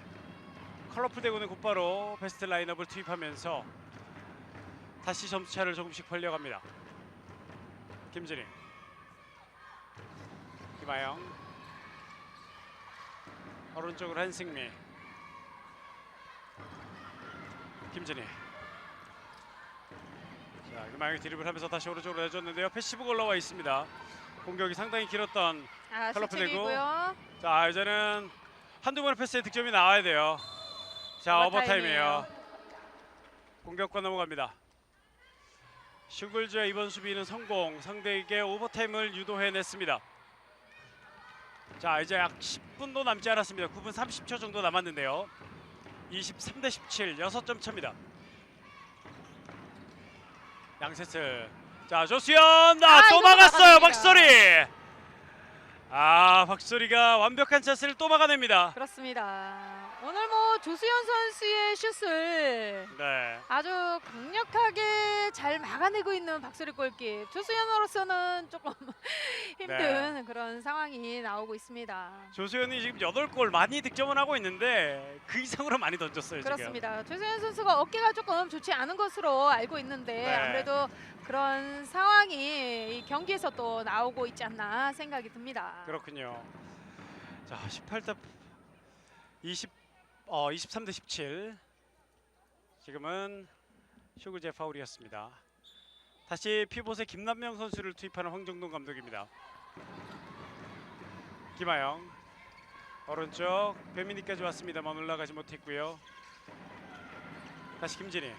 컬러풀 대구는 곧바로 베스트 라인업을 투입하면서 다시 점수차를 조금씩 벌려갑니다. 김진희, 김하영, 오른쪽으로 한승미, 김진희. 자, 김하영이 드리블 하면서 다시 오른쪽으로 내줬는데요. 패시브가 올라와 있습니다. 공격이 상당히 길었던
아,
컬러풀 대구.
수칙이고요.
자, 이제는 한두 번의 패스에 득점이 나와야 돼요. 자, 오버타임이에요. 공격권 넘어갑니다. 슈글즈의 이번 수비는 성공. 상대에게 오버타임을 유도해냈습니다. 자, 이제 약 10분도 남지 않았습니다. 9분 30초 정도 남았는데요. 23대 17, 6점 차입니다. 양세스. 자, 조수연. 또
이거
막았어요.
막아냅니다.
박소리. 아, 박소리가 완벽한 찬스를 또 막아냅니다.
그렇습니다. 오늘 뭐 조수현 선수의 슛을
네.
아주 강력하게 잘 막아내고 있는 박소리 골킥. 조수현으로서는 조금 힘든 그런 상황이 나오고 있습니다.
조수현이 지금 8골 많이 득점을 하고 있는데 그 이상으로 많이 던졌어요.
그렇습니다. 조수현 선수가 어깨가 조금 좋지 않은 것으로 알고 있는데
네.
아무래도 그런 상황이 이 경기에서 또 나오고 있지 않나 생각이 듭니다.
지금. 그렇군요. 자, 18대 23대 17. 지금은 슈그제 파울이었습니다. 다시 피봇에 김남명 선수를 투입하는 황정동 감독입니다. 김하영 오른쪽 배민이까지 왔습니다만 올라가지 못했고요. 다시 김진희.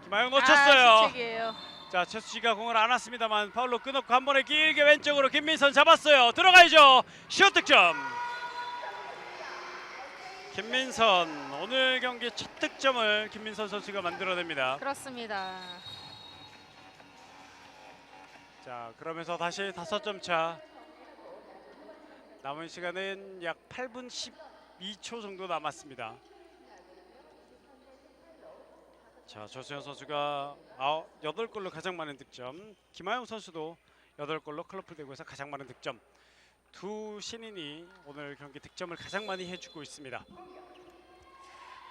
김하영 놓쳤어요.
실책이에요.
자, 최수지가 공을 안았습니다만 파울로 끊었고 한 번에 길게 왼쪽으로 김민선 잡았어요. 들어가야죠. 슛 득점. 김민선 오늘 경기 첫 득점을 김민선 선수가 만들어냅니다.
그렇습니다.
자, 그러면서 다시 5점 차. 남은 시간은 약 8분 12초 정도 남았습니다. 자, 조수현 선수가 8골로 가장 많은 득점, 김하영 선수도 8골로 컬러풀 대구에서 가장 많은 득점. 두 신인이 오늘 경기 득점을 가장 많이 해주고 있습니다.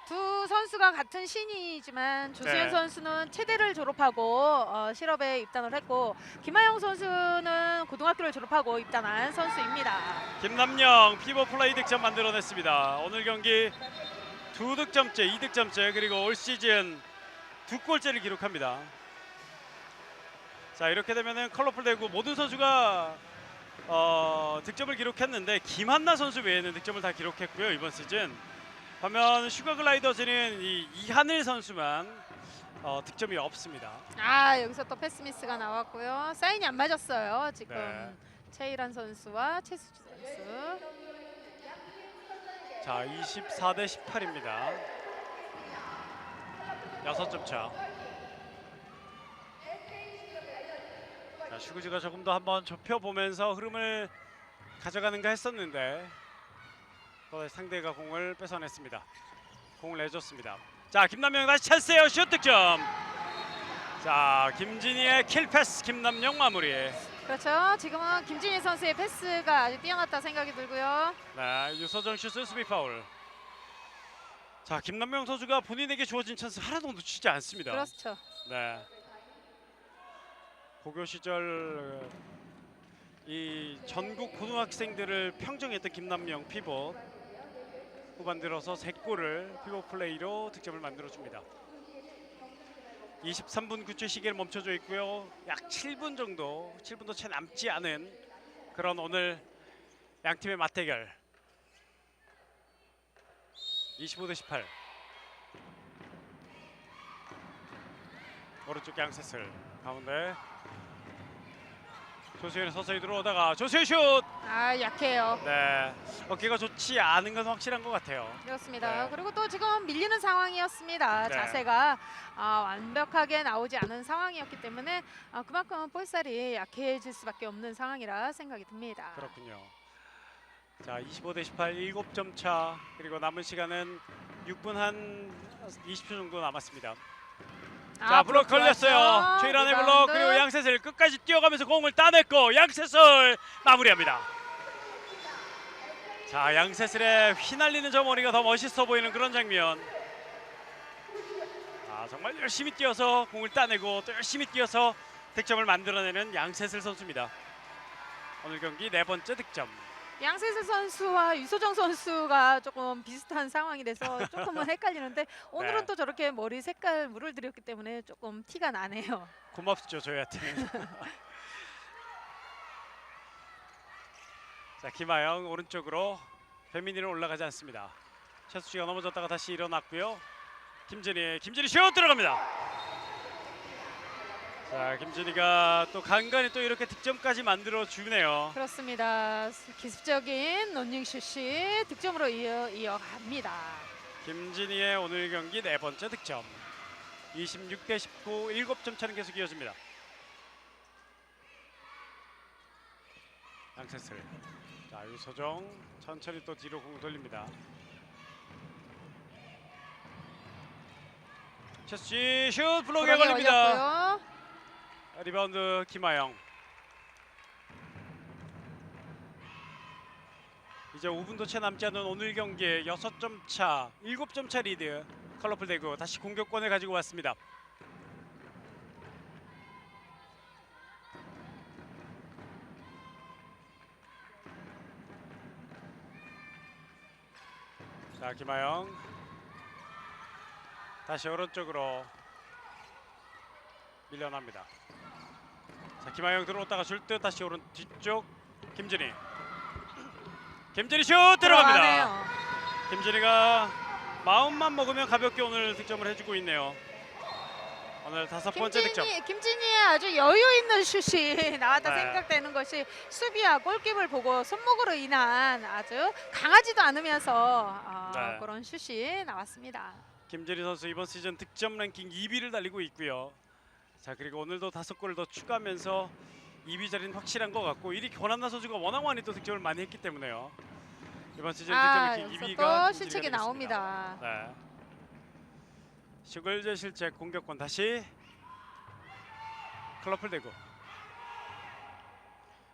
두 선수가 같은 신이지만 조수현
네.
선수는 체대를 졸업하고 실업에 입단을 했고 김하영 선수는 고등학교를 졸업하고 입단한 선수입니다.
김남영 피벗 플레이 득점 만들어냈습니다. 오늘 경기 2득점째, 2득점째 그리고 올 시즌 2골째를 기록합니다. 자, 이렇게 되면은 컬러풀 대구 모든 선수가 득점을 기록했는데 김한나 선수 외에는 득점을 다 기록했고요. 이번 시즌 반면 슈가글라이더즈는 이하늘 선수만 득점이 없습니다.
아, 여기서 또 패스 미스가 나왔고요. 사인이 안 맞았어요. 지금
네.
최일환 선수와 최수지 선수.
자, 24대 18입니다. 6점 차. 자, 슈그즈가 조금 더 한번 좁혀보면서 흐름을 가져가는가 했었는데 또 상대가 공을 뺏어냈습니다. 공을 내줬습니다. 자, 김남영 다시 찬스예요. 슛 득점. 자, 김진희의 킬 패스, 김남영 마무리.
그렇죠. 지금은 김진희 선수의 패스가 아주 뛰어났다 생각이 들고요.
네, 유서정 슛 수비 파울. 자, 김남영 선수가 본인에게 주어진 찬스 하나도 놓치지 않습니다.
그렇죠.
네. 고교 시절 이 전국 고등학생들을 평정했던 김남영 피봇 후반 들어서 3골을 피봇 플레이로 득점을 만들어줍니다. 23분 9초 시계를 멈춰져 있고요. 약 7분 정도, 7분도 채 남지 않은 그런 오늘 양 팀의 맞대결. 25대 18. 오른쪽 양세슬 가운데 조수현이 서서히 들어오다가 조수현 슛!
아, 약해요.
네, 어깨가 좋지 않은 건 확실한 것 같아요.
그렇습니다.
네.
그리고 또 지금 밀리는 상황이었습니다.
네.
자세가 완벽하게 나오지 않은 상황이었기 때문에 그만큼 볼살이 약해질 수밖에 없는 상황이라 생각이 듭니다.
그렇군요. 자, 25대 18 7점 차. 그리고 남은 시간은 6분 한 20초 정도 남았습니다. 자, 블록 걸렸어요. 최일환의 블록. 그리고 양세슬 끝까지 뛰어가면서 공을 따냈고 양세슬 마무리합니다. 자, 양세슬의 휘날리는 저 머리가 더 멋있어 보이는 그런 장면. 정말 열심히 뛰어서 공을 따내고 또 열심히 뛰어서 득점을 만들어내는 양세슬 선수입니다. 오늘 경기 4번째 득점.
양세슬 선수와 유소정 선수가 조금 비슷한 상황이 돼서 조금은 헷갈리는데 오늘은
네.
또 저렇게 머리 색깔 물을 들였기 때문에 조금 티가 나네요.
고맙죠, 저희한테는. 자, 김하영 오른쪽으로 배민이는 올라가지 않습니다. 최수지가 넘어졌다가 다시 일어났고요. 김진희 슛 들어갑니다. 자, 김진희가 또 간간히 또 이렇게 득점까지 만들어 주네요.
그렇습니다. 기습적인 런닝슛이 득점으로 이어갑니다.
김진희의 오늘 경기 4번째 득점. 26대 19 7점 차는 계속 이어집니다. 양세슬. 자, 유소정 천천히 또 뒤로 공 돌립니다. 최수지 슛 블록에 걸립니다.
올렸고요.
리바운드 김하영. 이제 5분도 채 남지 않은 오늘 경기 6점 차, 7점 차 리드. 컬러풀 대구 다시 공격권을 가지고 왔습니다. 자, 김하영 다시 오른쪽으로 밀려납니다. 자, 김하영 들어오다가 줄 듯 다시 오른 뒤쪽 김진희. 김진희 슛 들어갑니다.
들어가네요.
김진희가 마음만 먹으면 가볍게 오늘 득점을 해주고 있네요. 오늘 5번째 득점.
김진희의 아주 여유 있는 슛이 나왔다
네.
생각되는 것이 수비와 골킵을 보고 손목으로 인한 아주 강하지도 않으면서
네.
그런 슛이 나왔습니다.
김진희 선수 이번 시즌 득점 랭킹 2위를 달리고 있고요. 자, 그리고 오늘도 5골을 더 추가하면서 2위 자리는 확실한 것 같고 1위 권한나 선수가 워낙 많이 또 득점을 많이 했기 때문에요. 이번 시즌 득점 랭킹
여기서
2위가
또 실책이 나옵니다.
네. 슈글제 실책 공격권 다시 컬러풀 대구.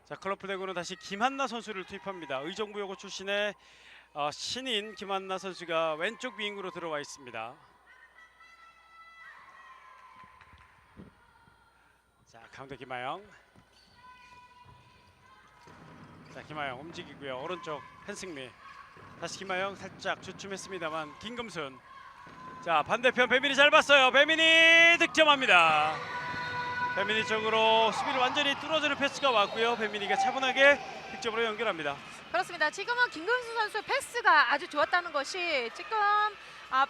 자, 컬러풀 대구는 다시 김한나 선수를 투입합니다. 의정부여고 출신의 신인 김한나 선수가 왼쪽 윙으로 들어와 있습니다. 자, 가운데 김하영. 자, 김하영 움직이고요. 오른쪽 한승미. 다시 김하영 살짝 주춤했습니다만 김금순. 자, 반대편 배민이 잘 봤어요. 배민이 득점합니다. 배민이 쪽으로 수비를 완전히 뚫어주는 패스가 왔고요. 배민이가 차분하게 득점으로 연결합니다.
그렇습니다. 지금은 김금수 선수 패스가 아주 좋았다는 것이 지금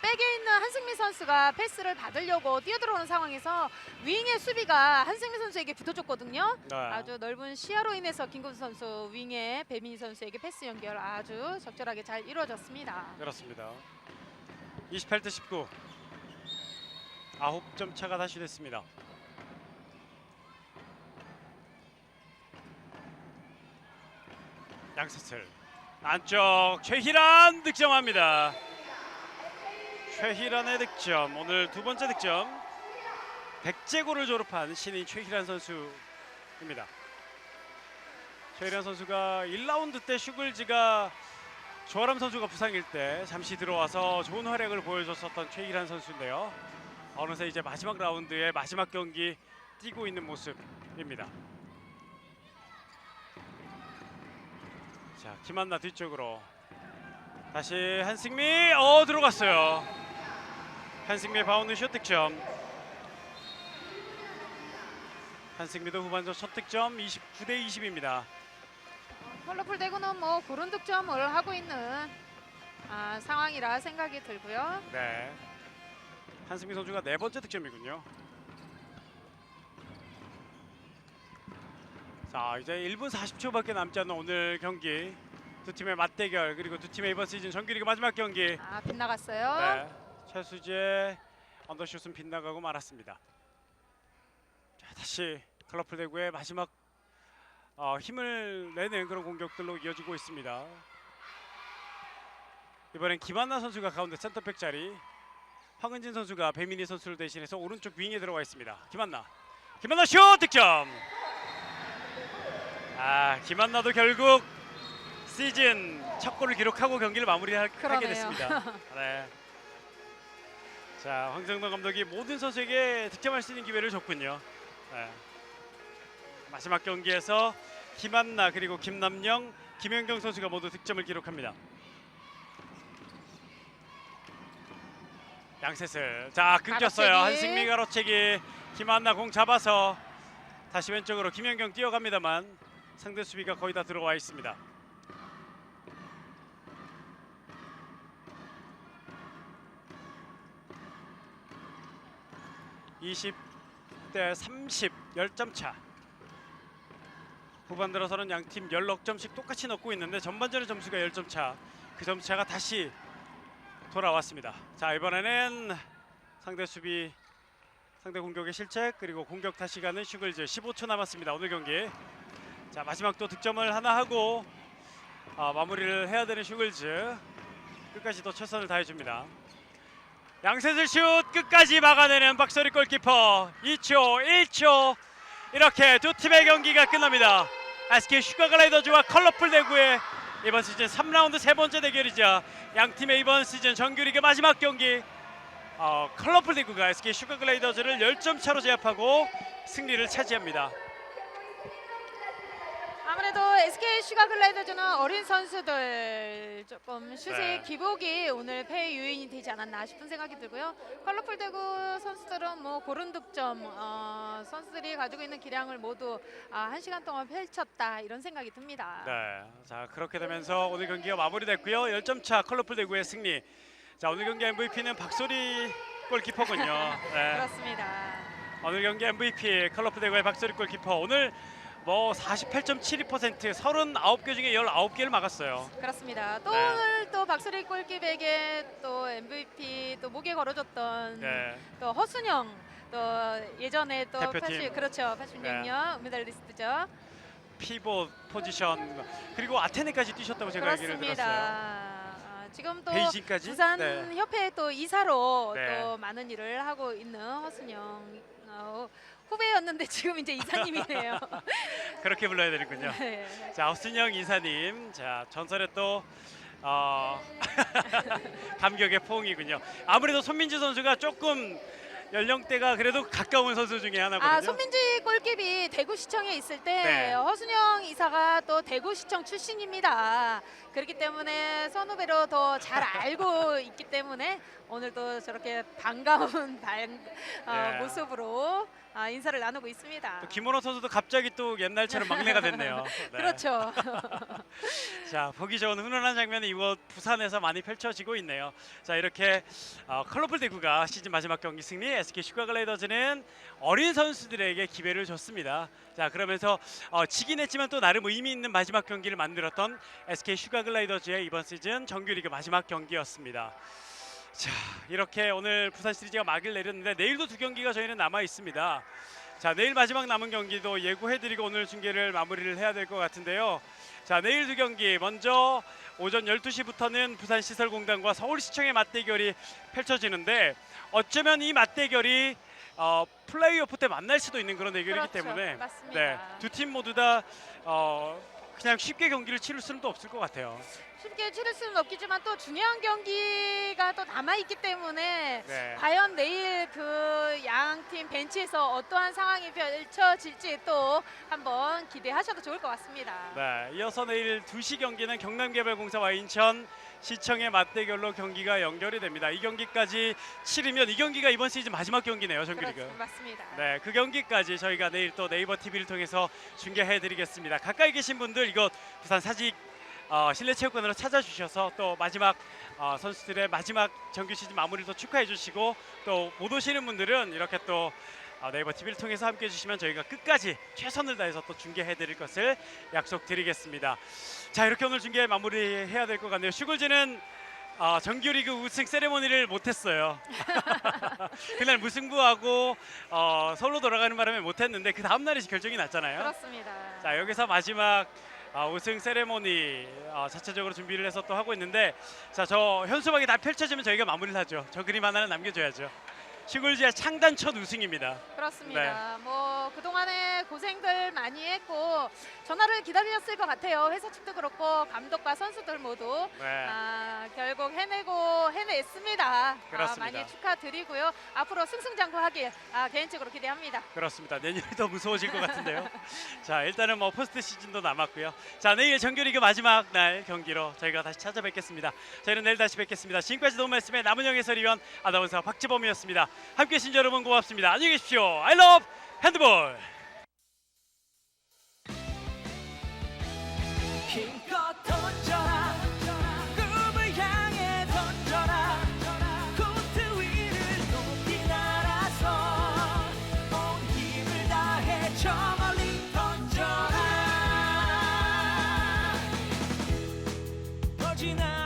백에 있는 한승미 선수가 패스를 받으려고 뛰어들어오는 상황에서 윙의 수비가 한승미 선수에게 붙어줬거든요.
네.
아주 넓은 시야로 인해서 김금수 선수 윙의 배민희 선수에게 패스 연결 아주 적절하게 잘 이루어졌습니다.
그렇습니다. 28대 19. 9점 차가 다시 됐습니다. 양세슬 안쪽 최희란 득점합니다. 최희란의 득점, 오늘 2번째 득점. 백제고를 졸업한 신인 최희란 선수입니다. 최희란 선수가 1라운드 때 슈글지가 조아람 선수가 부상일 때 잠시 들어와서 좋은 활약을 보여줬었던 최희란 선수인데요. 어느새 이제 마지막 라운드의 마지막 경기 뛰고 있는 모습입니다. 자, 김한나 뒤쪽으로 다시 한승미. 들어갔어요. 한승미의 바운드 슛 득점. 한승미도 후반전 첫 득점. 29대 20입니다.
컬러풀 대구는 뭐 그런 득점을 하고 있는 상황이라 생각이 들고요.
네. 한승미 선수가 4번째 득점이군요. 자, 이제 1분 40초밖에 남지 않은 오늘 경기. 두 팀의 맞대결, 그리고 두 팀의 이번 시즌 정규리그 마지막 경기.
빗나갔어요.
네. 최수지의 언더슛은 빗나가고 말았습니다. 자, 다시 컬러풀 대구의 마지막 힘을 내는 그런 공격들로 이어지고 있습니다. 이번엔 김한나 선수가 가운데 센터백 자리, 황은진 선수가 배민희 선수를 대신해서 오른쪽 윙에 들어가 있습니다. 김한나 슛 득점. 김한나도 결국 시즌 첫 골을 기록하고 경기를 마무리하게 됐습니다. 네. 자, 황정동 감독이 모든 선수에게 득점할 수 있는 기회를 줬군요. 네. 마지막 경기에서 김한나 그리고 김남영, 김연경 선수가 모두 득점을 기록합니다. 양세슬. 자, 끊겼어요.
가로채기.
한승미 가로채기. 김한나 공 잡아서 다시 왼쪽으로 김연경 뛰어갑니다만 상대 수비가 거의 다 들어와 있습니다. (20대 30) 10점 차. 후반 들어서는 양팀 16점씩 똑같이 넣고 있는데 전반전의 점수가 10점 차. 그 점차가 다시 돌아왔습니다. 자, 이번에는 상대 수비, 상대 공격의 실책, 그리고 공격 다시 가는 슈글즈. 15초 남았습니다. 오늘 경기. 자, 마지막 또 득점을 하나 하고 마무리를 해야 되는 슈글즈. 끝까지 또 최선을 다해줍니다. 양세슬 슛 끝까지 막아내는 박소리 골키퍼. 2초, 1초 이렇게 두 팀의 경기가 끝납니다. SK 슈가글라이더즈와 컬러풀 대구의 이번 시즌 3라운드 세 번째 대결이자 양 팀의 이번 시즌 정규리그 마지막 경기. 컬러풀 대구가 SK 슈가글라이더즈를 10점 차로 제압하고 승리를 차지합니다.
아무래도 SK 슈가글라이더즈는 어린 선수들 조금 슛의
네.
기복이 오늘 패의 요인이 되지 않았나 싶은 생각이 들고요. 컬러풀 대구 선수들은 뭐 고른 득점, 선수들이 가지고 있는 기량을 모두 1시간 동안 펼쳤다 이런 생각이 듭니다.
네, 자 그렇게 되면서 오늘 경기가 마무리됐고요. 10점 차 컬러풀 대구의 승리. 자 오늘 경기 MVP는 박소리 골키퍼군요. 네.
그렇습니다.
오늘 경기 MVP 컬러풀 대구의 박소리 골키퍼. 오늘 뭐 48.72% 39개 중에 19개를 막았어요.
그렇습니다. 또
네.
오늘 또 박소리 골키백에 또 MVP 또 목에 걸어줬던
네.
또 허순영 또 예전에 또
대표팀.
그렇죠 86년 은메달리스트죠.
피봇 포지션 그리고 아테네까지 뛰셨다고 제가 얘기를 들었어요.
그렇습니다. 지금 또
베이징까지?
부산
네.
협회 또 이사로
네.
또 많은 일을 하고 있는 허순영 후배였는데 지금 이제 이사님이네요.
그렇게 불러야 되는군요.
네.
자 허순영 이사님, 자 전설의 또 감격의 포옹이군요. 아무래도 손민지 선수가 조금 연령대가 그래도 가까운 선수 중에 하나거든요.
손민지 골킵이 대구시청에 있을 때
네.
허순영 이사가 또 대구시청 출신입니다. 그렇기 때문에 선후배로 더 잘 알고 있기 때문에 오늘도 저렇게 반가운
네.
모습으로 인사를 나누고 있습니다.
또 김원호 선수도 갑자기 또 옛날처럼 막내가 됐네요. 네.
그렇죠.
자 보기 좋은 훈훈한 장면이 이곳 부산에서 많이 펼쳐지고 있네요. 자 이렇게 컬러풀 대구가 시즌 마지막 경기 승리, SK 슈가글라이더즈는 어린 선수들에게 기회를 줬습니다. 자 그러면서 지긴 했지만 또 나름 의미 있는 마지막 경기를 만들었던 SK 슈가글라이더즈의 이번 시즌 정규리그 마지막 경기였습니다. 자 이렇게 오늘 부산 시리즈가 막을 내렸는데 내일도 두 경기가 저희는 남아 있습니다. 자 내일 마지막 남은 경기도 예고해드리고 오늘 중계를 마무리를 해야 될 것 같은데요. 자 내일 두 경기 먼저 오전 12시부터는 부산시설공단과 서울시청의 맞대결이 펼쳐지는데 어쩌면 이 맞대결이 플레이오프 때 만날 수도 있는 그런 대결이기
그렇죠.
때문에
맞습니다.
두 팀 모두 다 그냥 쉽게 경기를 치를 수는 또 없을 것 같아요.
쉽게 치를 수는 없겠지만 또 중요한 경기가 또 남아있기 때문에
네.
과연 내일 그 양 팀 벤치에서 어떠한 상황이 펼쳐질지 또 한번 기대하셔도 좋을 것 같습니다.
네, 이어서 내일 2시 경기는 경남개발공사와 인천시청의 맞대결로 경기가 연결이 됩니다. 이 경기까지 치르면 이 경기가 이번 시즌 마지막 경기네요, 정규리그.
맞습니다.
네, 그 경기까지 저희가 내일 또 네이버 TV를 통해서 중계해드리겠습니다. 가까이 계신 분들 이곳 부산 사직 실내체육관으로 찾아주셔서 또 마지막 선수들의 마지막 정규 시즌 마무리도 축하해 주시고 또 못 오시는 분들은 이렇게 또 네이버 TV를 통해서 함께 해주시면 저희가 끝까지 최선을 다해서 또 중계해 드릴 것을 약속드리겠습니다. 자 이렇게 오늘 중계 마무리해야 될 것 같네요. 슈글즈는 정규리그 우승 세레모니를 못했어요. 그날 무승부하고 서울로 돌아가는 바람에 못했는데 그 다음 날에 결정이 났잖아요.
그렇습니다.
자 여기서 마지막 우승 세레모니 자체적으로 준비를 해서 또 하고 있는데 자 저 현수막이 다 펼쳐지면 저희가 마무리를 하죠. 저 그림 하나는 남겨줘야죠. 슈글즈의 창단 첫 우승입니다.
그렇습니다. 뭐 그동안에 고생들 많이 했고 전화를 기다리셨을 것 같아요. 회사 측도 그렇고 감독과 선수들 모두
네.
결국 해냈습니다.
그렇습니다.
많이 축하드리고요. 앞으로 승승장구하길 개인적으로 기대합니다.
그렇습니다. 내년이 더 무서워질 것 같은데요. 자 일단은 뭐 포스트 시즌도 남았고요. 자 내일 정규리그 마지막 날 경기로 저희가 다시 찾아뵙겠습니다. 저희는 내일 다시 뵙겠습니다. 지금까지 도움 말씀의 남은영 해설위원 아나운서 박지범이었습니다. 함께해 주신 여러분 고맙습니다. 안녕히 계십시오. I love 핸드볼.
힘껏 던져라 꿈을 향해 던져라 코트 위를 높이 날아서 온 힘을 다해 저 멀리 던져라. 어지나